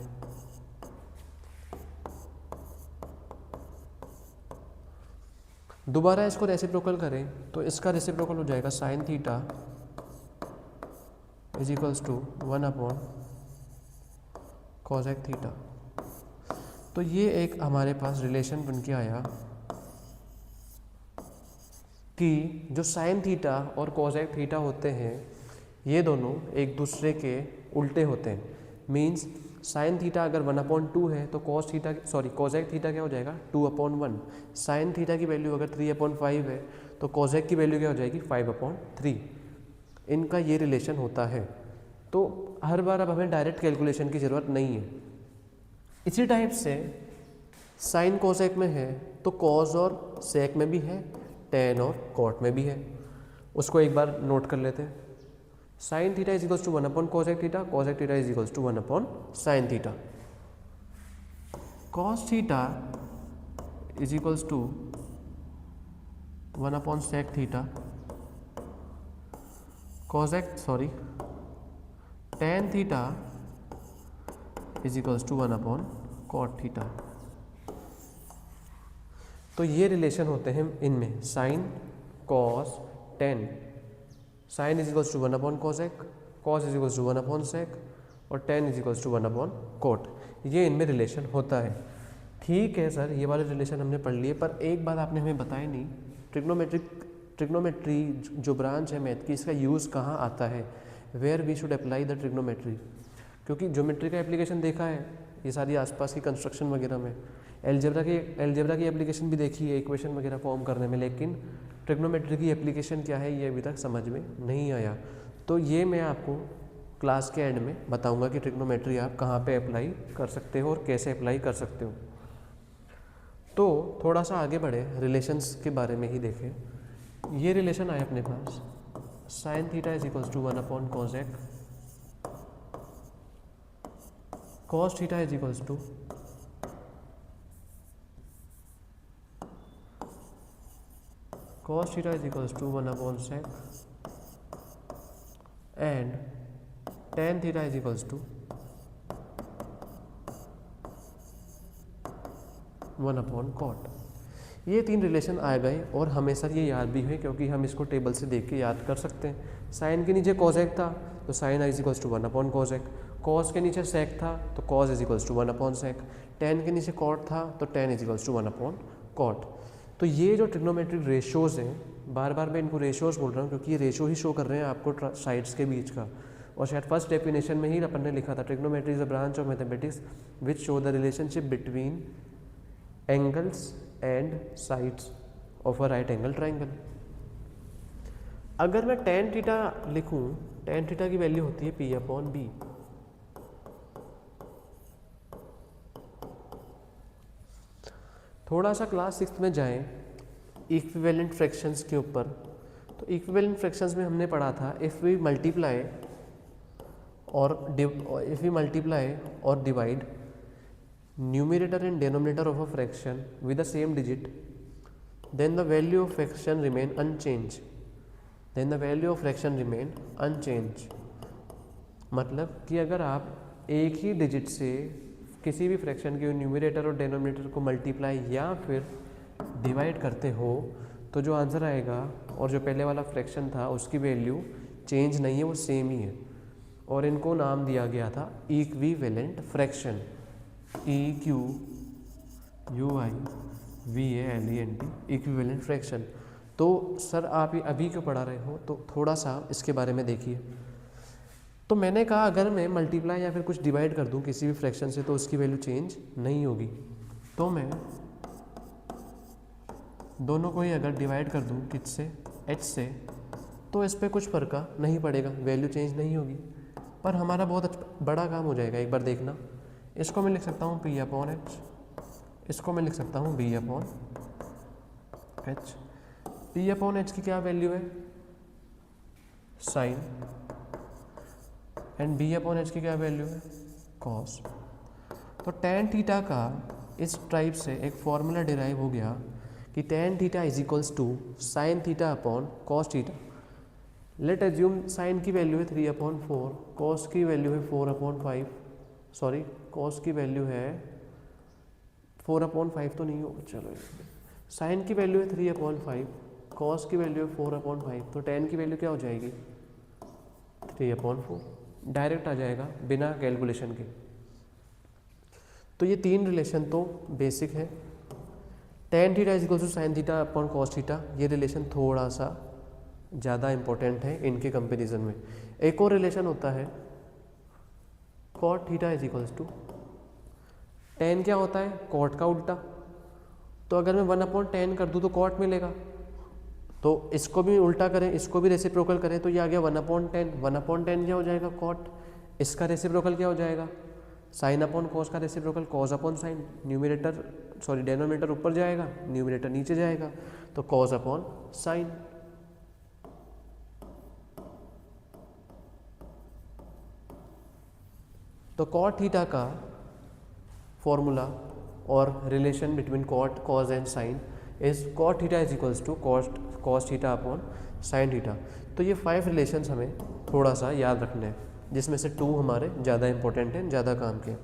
दोबारा इसको रेसिप्रोकल करें तो इसका रेसिप्रोकल हो जाएगा sine theta is equals to 1 upon cosec theta. तो ये एक हमारे पास रिलेशन बन के आया कि जो साइन थीटा और कॉजेक थीटा होते हैं ये दोनों एक दूसरे के उल्टे होते हैं। मीन्स साइन थीटा अगर 1/2 है तो कॉस थीटा कोजेक थीटा क्या हो जाएगा 2/1। साइन थीटा की वैल्यू अगर 3/5 है तो कोजेक की वैल्यू क्या हो जाएगी 5/3। इनका ये रिलेशन होता है। तो हर बार अब हमें डायरेक्ट कैलकुलेशन की ज़रूरत नहीं है। इसी टाइप से साइन कोसेक में है तो कॉस और सेक में भी है, टेन और कॉट में भी है। उसको एक बार नोट कर लेते हैं। Sine theta is equals to one by cosec theta, cosec theta is equals to one by sine theta. Cos theta is equals to one by sec theta, tan theta is equals to one by cot theta. तो ये रिलेशन होते हैं इनमें sine cos tan. Sine is equals to 1/कोसेक, cos is equals to one by sec और tan is equals to one by cot. ये इनमें relation होता है। ठीक है सर, ये वाले रिलेशन हमने पढ़ लिए, पर एक बात आपने हमें बताई नहीं, ट्रिग्नोमेट्री जो ब्रांच है मैथ की, इसका यूज़ कहाँ आता है, where we should apply the trigonometry. क्योंकि ज्योमेट्री का एप्लीकेशन देखा है ये सारी आसपास की कंस्ट्रक्शन वगैरह में, एलजेब्रा की एप्लीकेशन भी देखी है इक्वेशन वगैरह फॉर्म करने में, लेकिन ट्रिग्नोमेट्री की एप्लीकेशन क्या है ये अभी तक समझ में नहीं आया। तो ये मैं आपको क्लास के एंड में बताऊंगा कि ट्रिग्नोमेट्री आप कहाँ पे अप्लाई कर सकते हो और कैसे अप्लाई कर सकते हो। तो थोड़ा सा आगे बढ़े, रिलेशंस के बारे में ही देखें। ये रिलेशन आए अपने पास, sine theta is equals to 1/कोसेक, cos theta is equals to cos theta is equals to 1/sec and tan theta is equals to 1/cot। ये तीन रिलेशन आ गए और हमेशा ये याद भी हुए क्योंकि हम इसको टेबल से देख के याद कर सकते हैं। साइन के नीचे कोसेक था तो sine is equals to 1/कोसेक, cos के नीचे सेक था तो कॉस इज इक्वल्स टू 1/सेक, टेन के नीचे कॉट था तो टेन इज इक्वल्स टू 1/कॉट। तो ये जो ट्रिग्नोमेट्रिक रेशोज़ हैं, बार बार मैं इनको रेशोज़ बोल रहा हूँ क्योंकि ये रेशो ही शो कर रहे हैं आपको साइड्स के बीच का। और शायद फर्स्ट डेफिनेशन में ही अपन ने लिखा था, trigonometry is a branch of mathematics which show the relationship between angles and sides of a right angle triangle. अगर मैं tan थीटा लिखूँ, tan थीटा की वैल्यू होती है P/B। थोड़ा सा क्लास 6 में जाएं इक्विवेलेंट फ्रैक्शंस के ऊपर, तो इक्विवेलेंट फ्रैक्शंस में हमने पढ़ा था इफ़ वी मल्टीप्लाई और divide numerator and denominator of a fraction with the same digit, then the value of fraction remain unchange. मतलब कि अगर आप एक ही डिजिट से किसी भी फ्रैक्शन के न्यूमरेटर और डिनोमिनेटर को मल्टीप्लाई या फिर डिवाइड करते हो तो जो आंसर आएगा और जो पहले वाला फ्रैक्शन था उसकी वैल्यू चेंज नहीं है, वो सेम ही है। और इनको नाम दिया गया था equivalent fraction, EQUIVALENT, equivalent fraction. तो सर आप ये अभी क्यों पढ़ा रहे हो, तो थोड़ा सा इसके बारे में देखिए। तो मैंने कहा अगर मैं मल्टीप्लाई या फिर कुछ डिवाइड कर दूं किसी भी फ्रैक्शन से तो उसकी वैल्यू चेंज नहीं होगी। तो मैं दोनों को ही अगर डिवाइड कर दूं किससे, h से, तो इस पर कुछ फर्क नहीं पड़ेगा, वैल्यू चेंज नहीं होगी। पर हमारा बहुत बड़ा काम हो जाएगा, एक बार देखना। इसको मैं लिख सकता हूँ P/H, इसको मैं लिख सकता हूँ B/H। P/H की क्या वैल्यू है, साइन, एंड B/H की क्या वैल्यू है, कॉस। तो tan थीटा का इस टाइप से एक फॉर्मूला डिराइव हो गया कि tan theta is equals to sine theta upon cos theta. Let assume sine की वैल्यू है 3/4, कॉस की वैल्यू है 4/5, सॉरी कॉस की वैल्यू है 4/5 तो नहीं होगा, चलो साइन की वैल्यू है 3/5, कॉस की वैल्यू है 4/5, तो tan की वैल्यू क्या हो जाएगी 3/4, डायरेक्ट आ जाएगा बिना कैलकुलेशन के। तो ये तीन रिलेशन तो बेसिक है। tan theta is equal to sine theta upon cos theta, ये रिलेशन थोड़ा सा ज़्यादा इम्पोर्टेंट है इनके कंपैरिजन में। एक और रिलेशन होता है cot theta is equals to ten. क्या होता है? कॉट का उल्टा। तो अगर मैं 1/10 कर दूँ तो कॉट मिलेगा, तो इसको भी उल्टा करें, इसको भी रेसिप्रोकल करें, तो ये आ गया 1/10। 1/10 क्या हो जाएगा? कॉट। इसका रेसिप्रोकल क्या हो जाएगा? साइन अपॉन कॉस का reciprocal cos upon sine. Denominator ऊपर जाएगा, न्यूमिनेटर नीचे जाएगा, तो कॉस अपॉन साइन। तो कॉट थीटा का फॉर्मूला और relation between cot, cos and sine is cot theta is equals to cos theta upon sine theta. तो ये 5 रिलेशंस हमें थोड़ा सा याद रखने हैं, जिसमें से 2 हमारे ज़्यादा इंपॉर्टेंट हैं, ज़्यादा काम के।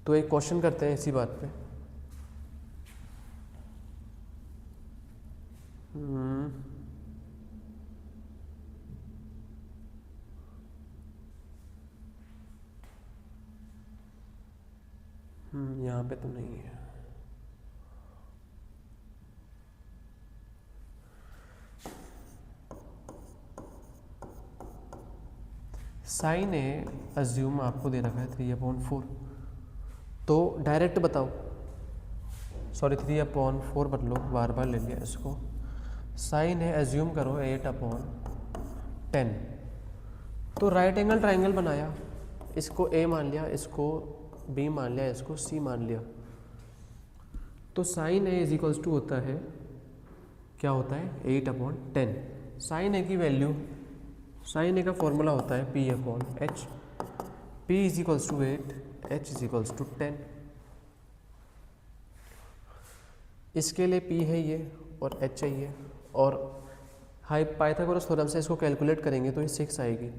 तो एक क्वेश्चन करते हैं इसी बात पे। यहाँ पे तो नहीं है। साइन ए अज्यूम आपको दे रखा है 3/4, तो डायरेक्ट बताओ, 3/4 बदलो, बार बार ले लिया इसको। साइन है अज्यूम करो 8/10, तो राइट एंगल ट्राइंगल बनाया, इसको ए मान लिया, इसको बी मान लिया, इसको सी मान लिया। तो sine A is equals to होता है, क्या होता है? 8/10। साइन ए की वैल्यू, साइन ए का फॉर्मूला होता है P/H। P is equals to 8, H is equals to 10। इसके लिए P है ये और H है ये, और पाइथागोरस थ्योरम से इसको कैलकुलेट करेंगे तो ये 6 आएगी।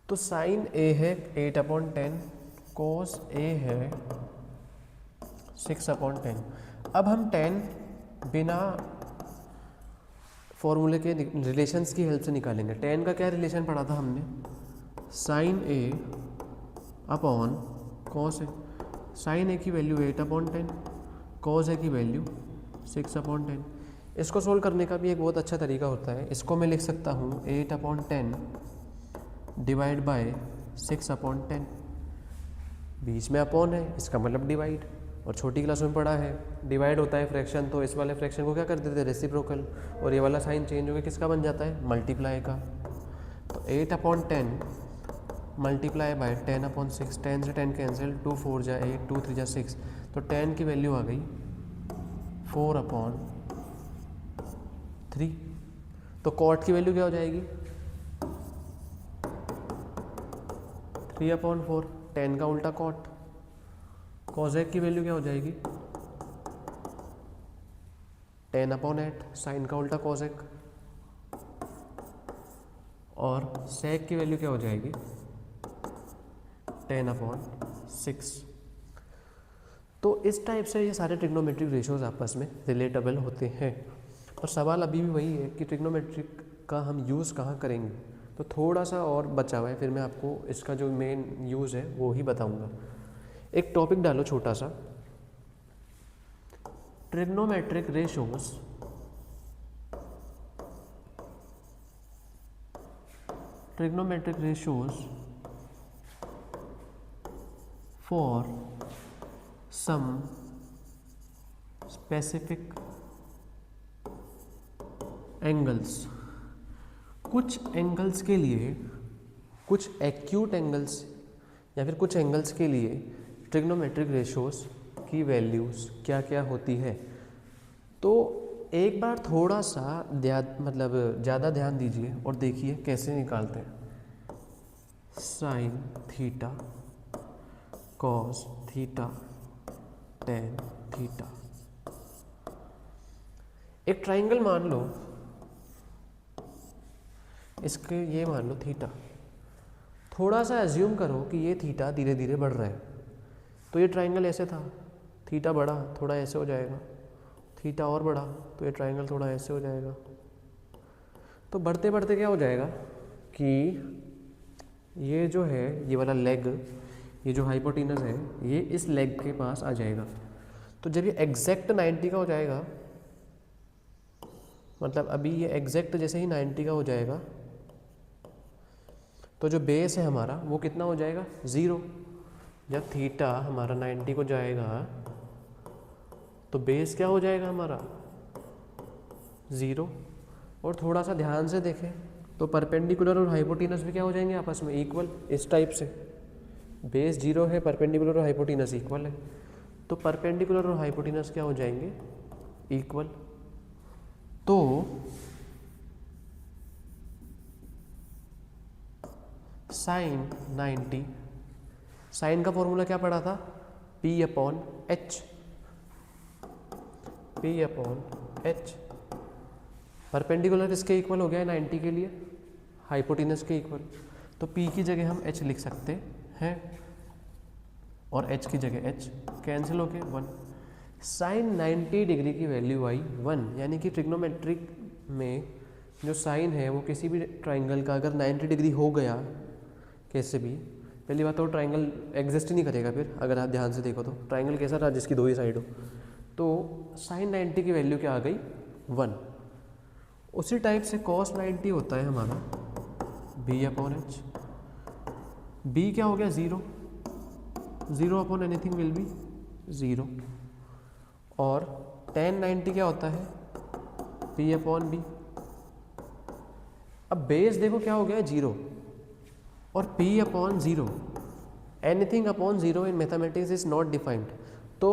तो साइन ए है 8/10, कॉस ए है 6/10। अब हम 10 बिना फॉर्मूले के रिलेशंस की हेल्प से निकालेंगे। 10 का क्या रिलेशन पढ़ा था हमने? Sign A upon cos A. Sign ए की वैल्यू 8/10, कॉस ए की वैल्यू 6/10। इसको सोल्व करने का भी एक बहुत अच्छा तरीका होता है। इसको मैं लिख सकता हूँ 8/10 डिवाइड बाय 6/10। बीच में अपॉन है, इसका मतलब डिवाइड, और छोटी क्लास में पढ़ा है डिवाइड होता है फ्रैक्शन, तो इस वाले फ्रैक्शन को क्या कर देते हैं? रेसिप्रोकल, और ये वाला साइन चेंज होकर किसका बन जाता है? मल्टीप्लाई का। तो 8/10 मल्टीप्लाई बाय 10/6, 10 से 10 कैंसिल, 2 4 जा 8, 2 3 जा 6, तो 10 की वैल्यू आ गई 4/3। तो कॉट की वैल्यू क्या हो जाएगी? 3/4, 10 का उल्टा कॉट। कॉसेक की वैल्यू क्या हो जाएगी? 10/8, साइन का उल्टा कॉसेक। और सेक की वैल्यू क्या हो जाएगी? 10/6। तो इस टाइप से ये सारे ट्रिग्नोमेट्रिक रेशियोज आपस में रिलेटेबल होते हैं। और सवाल अभी भी वही है कि ट्रिग्नोमेट्रिक का हम यूज़ कहाँ करेंगे, तो थोड़ा सा और बचा हुआ है, फिर मैं आपको इसका जो मेन यूज़ है वो ही बताऊंगा। एक टॉपिक डालो छोटा सा, trigonometric ratios for some specific angles. कुछ एंगल्स के लिए, कुछ एक्यूट एंगल्स या फिर कुछ एंगल्स के लिए ट्रिग्नोमेट्रिक रेशियोज की वैल्यूज़ क्या क्या होती है। तो एक बार थोड़ा सा ज़्यादा ध्यान दीजिए और देखिए कैसे निकालते हैं। Sine theta, cos theta, tan theta. एक ट्राइंगल मान लो, इसके ये मान लो थीटा। थोड़ा सा एज्यूम करो कि ये थीटा धीरे धीरे बढ़ रहा है, तो ये ट्राइंगल ऐसे था, थीटा बढ़ा थोड़ा ऐसे हो जाएगा, थीटा और बढ़ा तो ये ट्राइंगल थोड़ा ऐसे हो जाएगा। तो बढ़ते बढ़ते क्या हो जाएगा कि ये जो है, ये वाला लेग, ये जो हाइपोटेनस है, ये इस लेग के पास आ जाएगा। तो जब ये एग्जैक्ट 90 का हो जाएगा मतलब अभी ये एग्जैक्ट जैसे ही 90 का हो जाएगा तो जो बेस है हमारा वो कितना हो जाएगा 0। जब थीटा हमारा 90 को जाएगा तो बेस क्या हो जाएगा हमारा 0। और थोड़ा सा ध्यान से देखें तो परपेंडिकुलर और हाइपोटेनस भी क्या हो जाएंगे आपस में इक्वल, इस टाइप से। बेस 0 है, परपेंडिकुलर और हाइपोटेनस इक्वल है, तो परपेंडिकुलर और हाइपोटेनस क्या हो जाएंगे इक्वल। तो साइन 90, साइन का फॉर्मूला क्या पड़ा था P/H, P/H। परपेंडिकुलर किसके इक्वल हो गया है 90 के लिए, हाइपोटेनस के इक्वल, तो P की जगह हम H लिख सकते हैं और H की जगह H कैंसिल हो गए 1। साइन 90 डिग्री की वैल्यू आई 1, यानी कि ट्रिग्नोमेट्रिक में जो साइन है वो किसी भी ट्राइंगल का अगर 90 डिग्री हो गया कैसे भी, पहली बात तो ट्राइंगल एग्जिस्ट ही नहीं करेगा फिर। अगर आप ध्यान से देखो तो ट्राइंगल कैसा रहा जिसकी दो ही साइड हो, तो साइन 90 की वैल्यू क्या आ गई 1। उसी टाइप से कॉस 90 होता है हमारा B/H। B क्या हो गया 0, 0 अपॉन एनीथिंग विल बी 0। और tan 90 क्या होता है P/B। अब बेस देखो क्या हो गया है 0 और P/0, anything upon 0 in mathematics is not defined. तो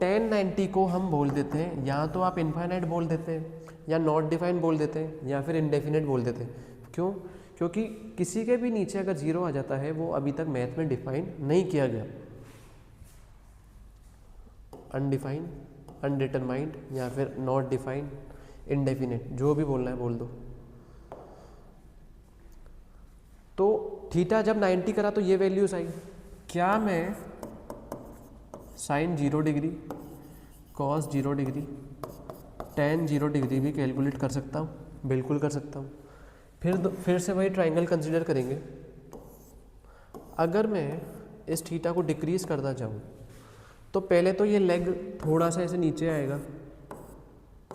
tan 90 को हम बोल देते हैं, या तो आप इनफाइनाइट बोल देते हैं, या नॉट डिफाइंड बोल देते हैं, या फिर इनडेफिनेट बोल देते हैं। क्यों? क्योंकि किसी के भी नीचे अगर 0 आ जाता है वो अभी तक मैथ में डिफाइन नहीं किया गया। अनडिफाइंड, अनडिटरमाइंड, या फिर नॉट डिफाइंड, इनडेफिनेट, जो भी बोलना है बोल दो। तो थीटा जब 90 करा तो ये वैल्यूज आई। क्या मैं sine 0 degree, cos 0 degree, tan 0 degree भी कैलकुलेट कर सकता हूँ? बिल्कुल कर सकता हूँ। फिर से वही ट्राइंगल कंसीडर करेंगे। अगर मैं इस थीटा को डिक्रीज करना चाहूँ तो पहले तो ये लेग थोड़ा सा ऐसे नीचे आएगा,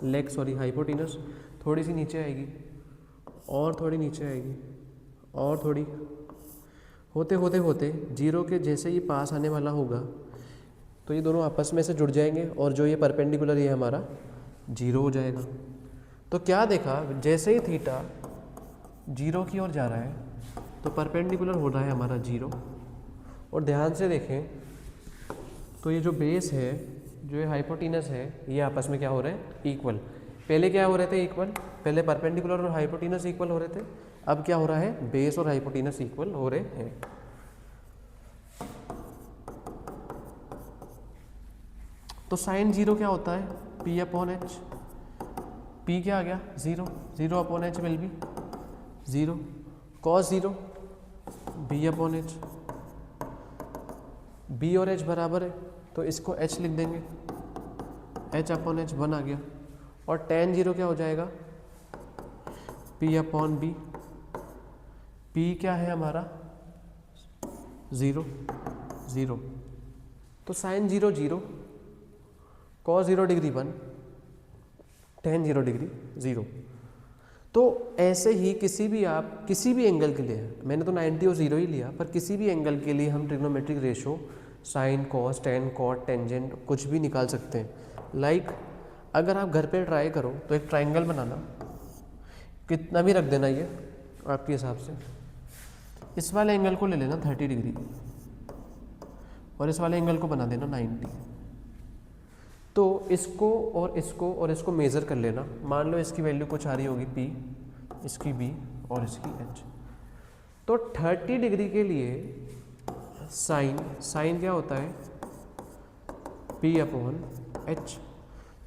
लेग सॉरी हाइपोटेनस थोड़ी सी नीचे आएगी, और थोड़ी नीचे आएगी, और थोड़ी, होते होते होते 0 के जैसे ही पास आने वाला होगा तो ये दोनों आपस में से जुड़ जाएंगे, और जो ये परपेंडिकुलर ये हमारा 0 हो जाएगा। तो क्या देखा, जैसे ही थीटा 0 की ओर जा रहा है तो परपेंडिकुलर हो रहा है हमारा 0। और ध्यान से देखें तो ये जो बेस है, जो ये हाइपोटेनस है, ये आपस में क्या हो रहे हैं इक्वल। पहले क्या हो रहे थे इक्वल, पहले परपेंडिकुलर और हाइपोटेनस इक्वल हो रहे थे, अब क्या हो रहा है बेस और हाइपोटेनस इक्वल हो रहे हैं। तो साइन 0 क्या होता है P/H। P क्या आ गया 0, 0/H will be 0। Cos 0 B/H, B और H बराबर है तो इसको H लिख देंगे, H/H 1 आ गया। और tan 0 क्या हो जाएगा P/B। P क्या है हमारा 0, 0। तो sine 0 0, cos 0 degree 1, tan 0 degree 0। तो ऐसे ही किसी भी एंगल के लिए, मैंने तो 90 और 0 ही लिया, पर किसी भी एंगल के लिए हम trigonometric ratio sine, cos, tan, cot, tangent कुछ भी निकाल सकते हैं। लाइक अगर आप घर पे ट्राई करो तो एक ट्राइंगल बनाना, कितना भी रख देना ये आपके हिसाब से। इस वाले एंगल को ले लेना 30 डिग्री और इस वाले एंगल को बना देना 90। तो इसको और इसको मेज़र कर लेना। मान लो इसकी वैल्यू कुछ आ रही होगी P, इसकी B और इसकी H। तो 30 डिग्री के लिए साइन क्या होता है P/H।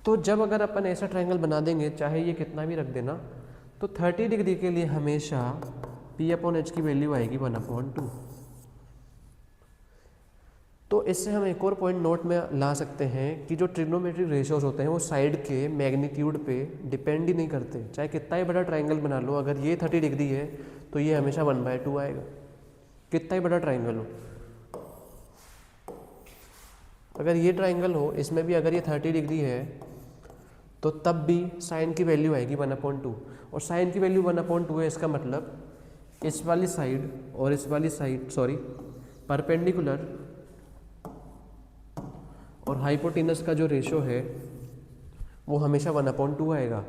तो जब अगर अपन ऐसा ट्रायंगल बना देंगे, चाहे ये कितना भी रख देना, तो 30 डिग्री के लिए हमेशा P/H की वैल्यू आएगी 1/2। तो इससे हम एक और पॉइंट नोट में ला सकते हैं कि जो ट्रिग्नोमेट्रिक रेशियोज होते हैं वो साइड के मैग्नीट्यूड पे डिपेंड ही नहीं करते। चाहे कितना ही बड़ा ट्रायंगल बना लो, अगर ये 30 डिग्री है तो ये हमेशा 1/2 आएगा, कितना ही बड़ा ट्रायंगल हो। अगर ये ट्रायंगल हो, इसमें भी अगर ये 30 डिग्री है तो तब भी साइन की वैल्यू आएगी 1/2, और साइन की वैल्यू 1/2 है। इसका मतलब इस वाली साइड और इस वाली साइड परपेंडिकुलर और हाइपोटेनस का जो रेशो है वो हमेशा 1/2 आएगा।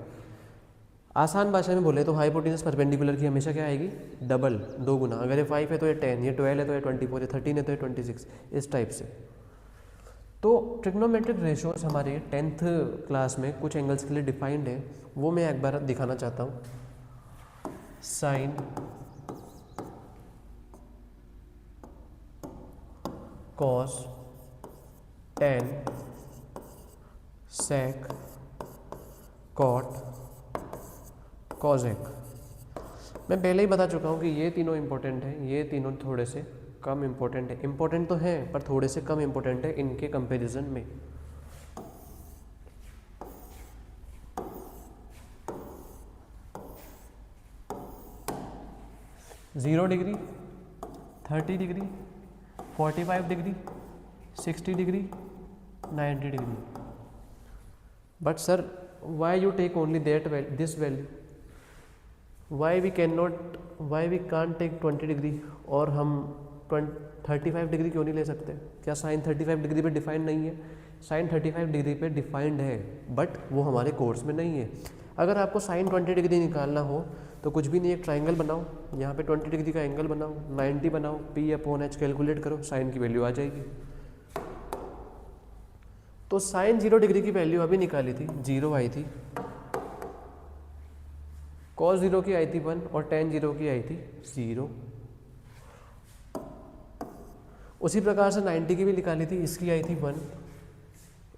आसान भाषा में बोले तो हाइपोटेनस परपेंडिकुलर की हमेशा क्या आएगी, डबल, 2 गुना। अगर ये 5 है तो ये 10, ये 12 है तो ये 24, ये 13 है तो ये 26, इस टाइप से। तो ट्रिग्नोमेट्रिक रेशोज हमारे 10th क्लास में कुछ एंगल्स के लिए डिफाइंड है, वो मैं एक बार दिखाना चाहता हूँ। साइन, कॉस, टेन, सेक, कॉट, कॉजेक। मैं पहले ही बता चुका हूँ कि ये तीनों इंपॉर्टेंट हैं, ये तीनों थोड़े से कम इंपॉर्टेंट है। इंपॉर्टेंट तो हैं पर थोड़े से कम इंपॉर्टेंट है इनके कंपैरिजन में। Zero degree, 30 degree, 45 degree, 60 degree, 90 degree. But sir why you take only this value? why we can't take 20 degree और हम 35 डिग्री क्यों नहीं ले सकते? क्या साइन 35 डिग्री पे डिफाइंड नहीं है? साइन 35 डिग्री पे डिफाइंड है, बट वो हमारे कोर्स में नहीं है। अगर आपको साइन 20 डिग्री निकालना हो तो कुछ भी नहीं, एक ट्राइंगल बनाओ, यहाँ पे 20 डिग्री का एंगल बनाओ, 90 बनाओ, P/H कैलकुलेट करो, साइन की वैल्यू आ जाएगी। तो साइन 0 डिग्री की वैल्यू अभी निकाली थी, 0 आई थी, कॉस 0 की आई थी 1 और टेन 0 की आई थी 0। उसी प्रकार से 90 की भी निकाली थी, इसकी आई थी 1,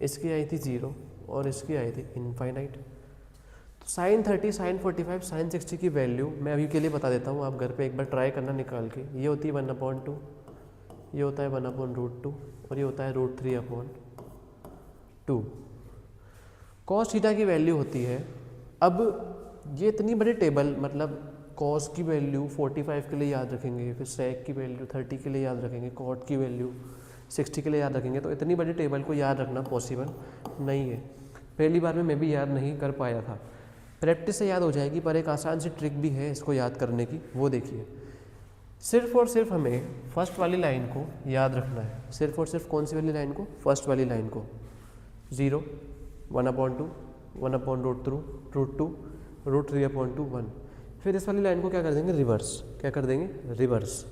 इसकी आई थी 0 और इसकी आई थी इनफाइनाइट। तो साइन 30, साइन 45, साइन 60 की वैल्यू मैं अभी के लिए बता देता हूँ, आप घर पे एक बार ट्राई करना निकाल के। ये होती है 1/2, ये होता है 1/√2 और ये होता है √3/2। कॉस थीटा की वैल्यू होती है, अब ये इतनी बड़ी टेबल, मतलब कॉस की वैल्यू 45 के लिए याद रखेंगे, फिर सेक की वैल्यू 30 के लिए याद रखेंगे, कॉट की वैल्यू 60 के लिए याद रखेंगे, तो इतनी बड़ी टेबल को याद रखना पॉसिबल नहीं है। पहली बार में मैं भी याद नहीं कर पाया था, प्रैक्टिस से याद हो जाएगी, पर एक आसान सी ट्रिक भी है इसको याद करने की, वो देखिए। सिर्फ और सिर्फ हमें फर्स्ट वाली लाइन को याद रखना है। सिर्फ और सिर्फ कौन सी वाली लाइन को? फर्स्ट वाली लाइन को। 0, 1/2, 1/√2, √3/2, 1। फिर इस वाली लाइन को क्या कर देंगे? रिवर्स। क्या कर देंगे? रिवर्स।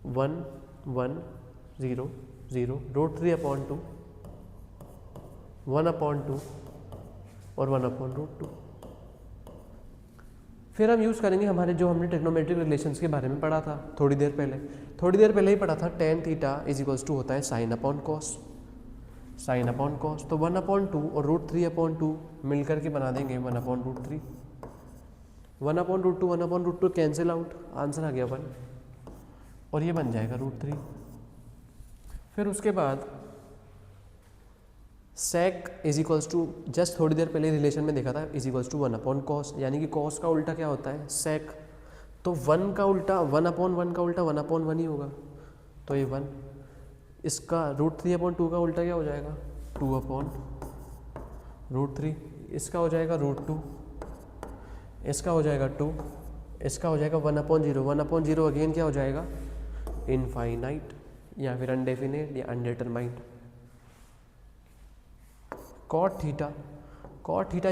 1, 1, 0, 0, √3/2, 1/2 और 1/√2। फिर हम यूज़ करेंगे हमारे जो हमने ट्रिग्नोमेट्रिक रिलेशंस के बारे में पढ़ा था थोड़ी देर पहले ही पढ़ा था। टेन थीटा = होता है साइन/कॉस, साइन/कॉस। तो 1/2 और √3/2 मिलकर के बना देंगे 1/√3। 1/√2, 1/√2 कैंसिल आउट, आंसर आ गया 1 और ये बन जाएगा √3। फिर उसके बाद सेक = जस्ट थोड़ी देर पहले रिलेशन में देखा था, = 1/cos, यानी कि कॉस का उल्टा क्या होता है? सेक। तो 1 का उल्टा 1/1 का उल्टा 1/1 ही होगा, तो ये 1। इसका √3/2 का उल्टा क्या हो जाएगा? 2/√3। इसका हो जाएगा √2, इसका हो जाएगा 2, इसका हो जाएगा 1/0। 1/0 अगेन क्या हो जाएगा? इनफाइनाइट या फिर अनडेफिनेट या अनडिटरमाइंड। कॉट थीटा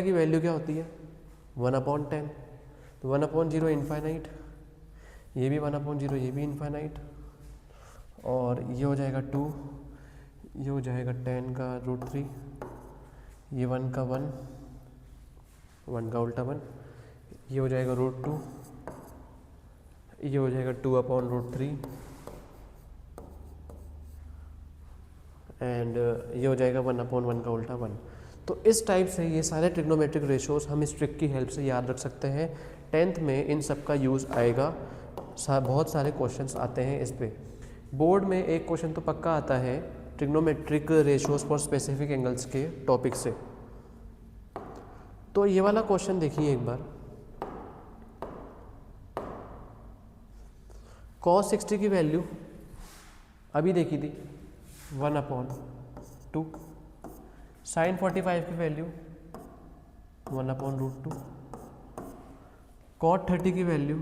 की वैल्यू क्या होती है? 1/10। तो 1/0 इनफाइनाइट, ये भी 1/0, ये भी इनफाइनाइट, और ये हो जाएगा 2, ये हो जाएगा 10 का √3, ये 1 का 1, 1 का उल्टा 1, ये हो जाएगा √2, ये हो जाएगा 2/√3 एंड ये हो जाएगा 1/1 का उल्टा 1। तो इस टाइप से ये सारे ट्रिग्नोमेट्रिक रेशोज हम इस ट्रिक की हेल्प से याद रख सकते हैं। 10th में इन सब का यूज़ आएगा, बहुत सारे क्वेश्चंस आते हैं इस पे। बोर्ड में एक क्वेश्चन तो पक्का आता है trigonometric ratios for specific angles के टॉपिक से। तो ये वाला क्वेश्चन देखिए एक बार। cos 60 की वैल्यू अभी देखी थी 1/2, sin 45 की वैल्यू 1/√2। cot 30 की वैल्यू,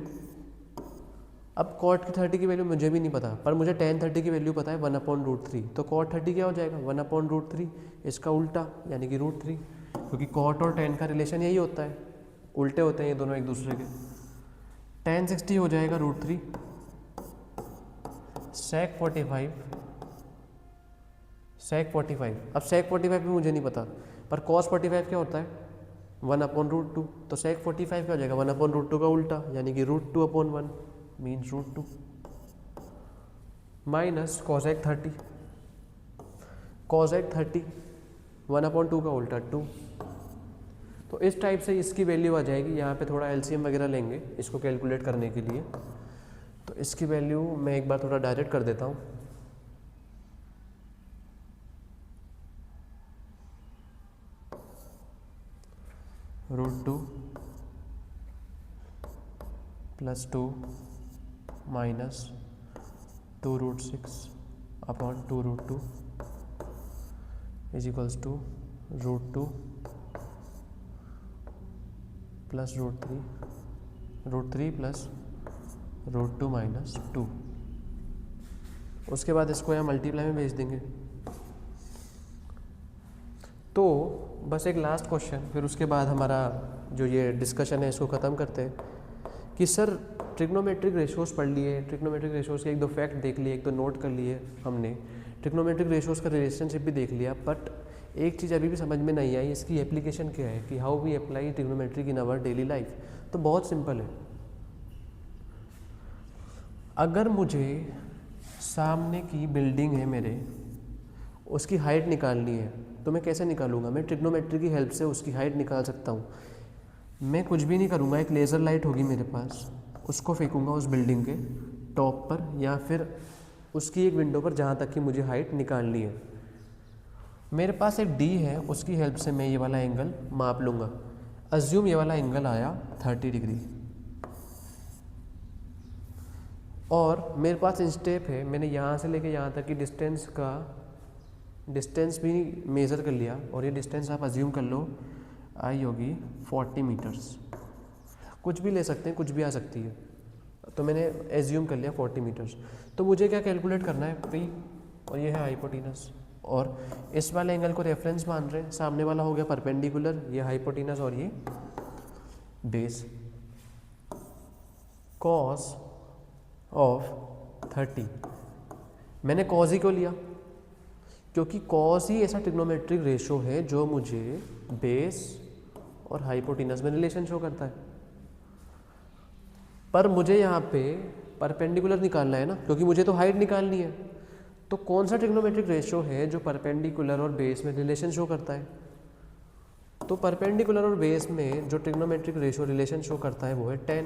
अब cot की 30 की वैल्यू मुझे भी नहीं पता, पर मुझे tan 30 की वैल्यू पता है 1/√3। तो cot 30 क्या हो जाएगा 1/√3, इसका उल्टा यानी कि √3, क्योंकि cot और tan का रिलेशन यही होता है, उल्टे होते हैं ये दोनों एक दूसरे के। tan 60 हो जाएगा √3, sec 45, अब sec 45 भी मुझे नहीं पता, पर cos 45 क्या होता है 1/√2, तो sec 45 क्या हो जाएगा 1/√2 का उल्टा यानी कि √2/1 मीन्स √2 माइनस cosec 30, cosec 30 1/2 का उल्टा 2। तो इस टाइप से इसकी वैल्यू आ जाएगी। यहाँ पे थोड़ा एलसीएम वगैरह लेंगे इसको कैलकुलेट करने के लिए, तो इसकी वैल्यू मैं एक बार थोड़ा डायरेक्ट कर देता हूँ। √2 + 2 minus 2√6/2√2 is equals to √2 + √3 + √2 minus 2। उसके बाद इसको यहाँ मल्टीप्लाई में भेज देंगे। तो बस एक लास्ट क्वेश्चन, फिर उसके बाद हमारा जो ये डिस्कशन है इसको ख़त्म करते हैं कि सर ट्रिग्नोमेट्रिक रेशोज़ पढ़ लिए, ट्रिग्नोमेट्रिक रेशोज़ के एक दो फैक्ट देख लिए, एक दो नोट कर लिए हमने, ट्रिग्नोमेट्रिक रेशोज़ का रिलेशनशिप भी देख लिया, बट एक चीज़ अभी भी समझ में नहीं आई, इसकी एप्लीकेशन क्या है कि how we apply trigonometric in our daily life. तो बहुत सिंपल है, अगर मुझे सामने की बिल्डिंग है मेरे, उसकी हाइट निकालनी है तो मैं कैसे निकालूंगा, मैं ट्रिग्नोमेट्री की हेल्प से उसकी हाइट निकाल सकता हूँ। मैं कुछ भी नहीं करूँगा, एक लेज़र लाइट होगी मेरे पास, उसको फेंकूंगा उस बिल्डिंग के टॉप पर या फिर उसकी एक विंडो पर जहाँ तक कि मुझे हाइट निकालनी है। मेरे पास एक डी है, उसकी हेल्प से मैं ये वाला एंगल माप लूँगा। अज्यूम ये वाला एंगल आया 30 डिग्री, और मेरे पास इंस्टेप है, मैंने यहाँ से लेके यहाँ तक की डिस्टेंस भी मेज़र कर लिया, और ये डिस्टेंस आप अज्यूम कर लो आई होगी 40 मीटर्स, कुछ भी ले सकते हैं, कुछ भी आ सकती है, तो मैंने एज्यूम कर लिया 40 मीटर्स। तो मुझे क्या कैलकुलेट करना है पी, और ये है हाइपोटेनस, और इस वाले एंगल को रेफरेंस मान रहे हैं, सामने वाला हो गया परपेंडिकुलर, ये हाइपोटेनस और ये बेस। कॉस ऑफ 30, मैंने कॉस ही क्यों लिया, क्योंकि कॉस ही ऐसा ट्रिग्नोमेट्रिक रेशो है जो मुझे बेस और हाइपोटेनस में रिलेशन शो करता है। पर मुझे यहाँ पे परपेंडिकुलर निकालना है ना, क्योंकि मुझे तो हाइट निकालनी है। तो कौन सा ट्रिग्नोमेट्रिक रेशो है जो परपेंडिकुलर और बेस में रिलेशन शो करता है, तो परपेंडिकुलर और बेस में जो ट्रिग्नोमेट्रिक रेशो रिलेशन शो करता है वो है 10।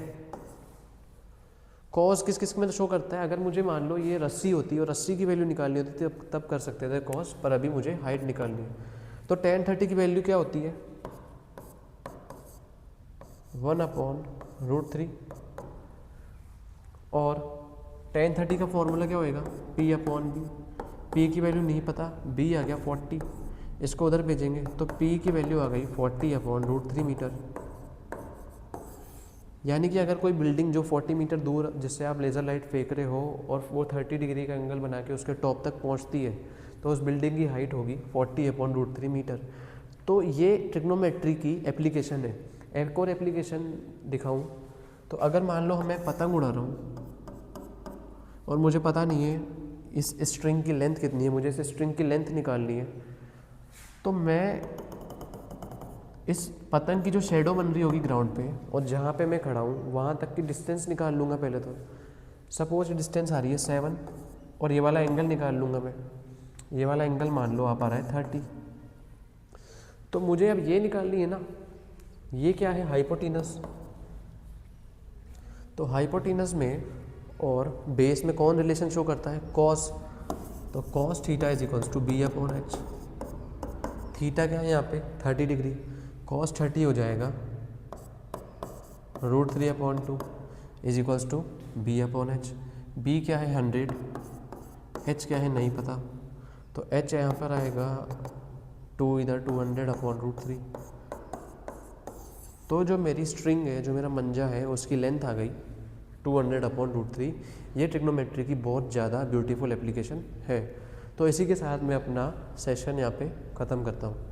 कॉस किस किस में शो करता है, अगर मुझे मान लो ये रस्सी होती है और रस्सी की वैल्यू निकालनी होती थी तब कर सकते थे कॉस, पर अभी मुझे हाइट निकालनी है। तो tan 30 की वैल्यू क्या होती है 1/√3, और tan 30 का फॉर्मूला क्या होएगा P/B। P की वैल्यू नहीं पता, B आ गया 40, इसको उधर भेजेंगे तो P की वैल्यू आ गई 40/√3 मीटर। यानी कि अगर कोई बिल्डिंग जो 40 मीटर दूर जिससे आप लेज़र लाइट फेंक रहे हो और वो 30 डिग्री का एंगल बना के उसके टॉप तक पहुंचती है, तो उस बिल्डिंग की हाइट होगी 40/√3 मीटर। तो ये ट्रिग्नोमेट्री की एप्लीकेशन है। एक और एप्लीकेशन दिखाऊं तो अगर मान लो मैं पतंग उड़ा रहा हूँ और मुझे पता नहीं है इस स्ट्रिंग की लेंथ कितनी है, मुझे इस स्ट्रिंग की लेंथ निकालनी है, तो मैं इस पतंग की जो शेडो बन रही होगी ग्राउंड पे और जहाँ पे मैं खड़ा हूँ वहाँ तक की डिस्टेंस निकाल लूँगा पहले तो। सपोज डिस्टेंस आ रही है 7 और ये वाला एंगल निकाल लूँगा मैं, ये वाला एंगल मान लो आप आ रहा है 30। तो मुझे अब ये निकालनी है ना, ये क्या है हाइपोटेनस। तो हाइपोटेनस में और बेस में कौन रिलेशन शो करता है कॉस, तो cos theta is equals to B/H। Theta क्या है यहाँ पे 30 डिग्री, cos 30 हो जाएगा √3/2 is equals to B/H। B क्या है 100, H क्या है नहीं पता, तो H यहाँ पर आएगा 2 इधर 200/√3। तो जो मेरी स्ट्रिंग है, जो मेरा मंजा है, उसकी लेंथ आ गई 200/√3। ये ट्रिग्नोमेट्री की बहुत ज़्यादा ब्यूटीफुल एप्लीकेशन है। तो इसी के साथ मैं अपना सेशन यहाँ पे ख़त्म करता हूँ।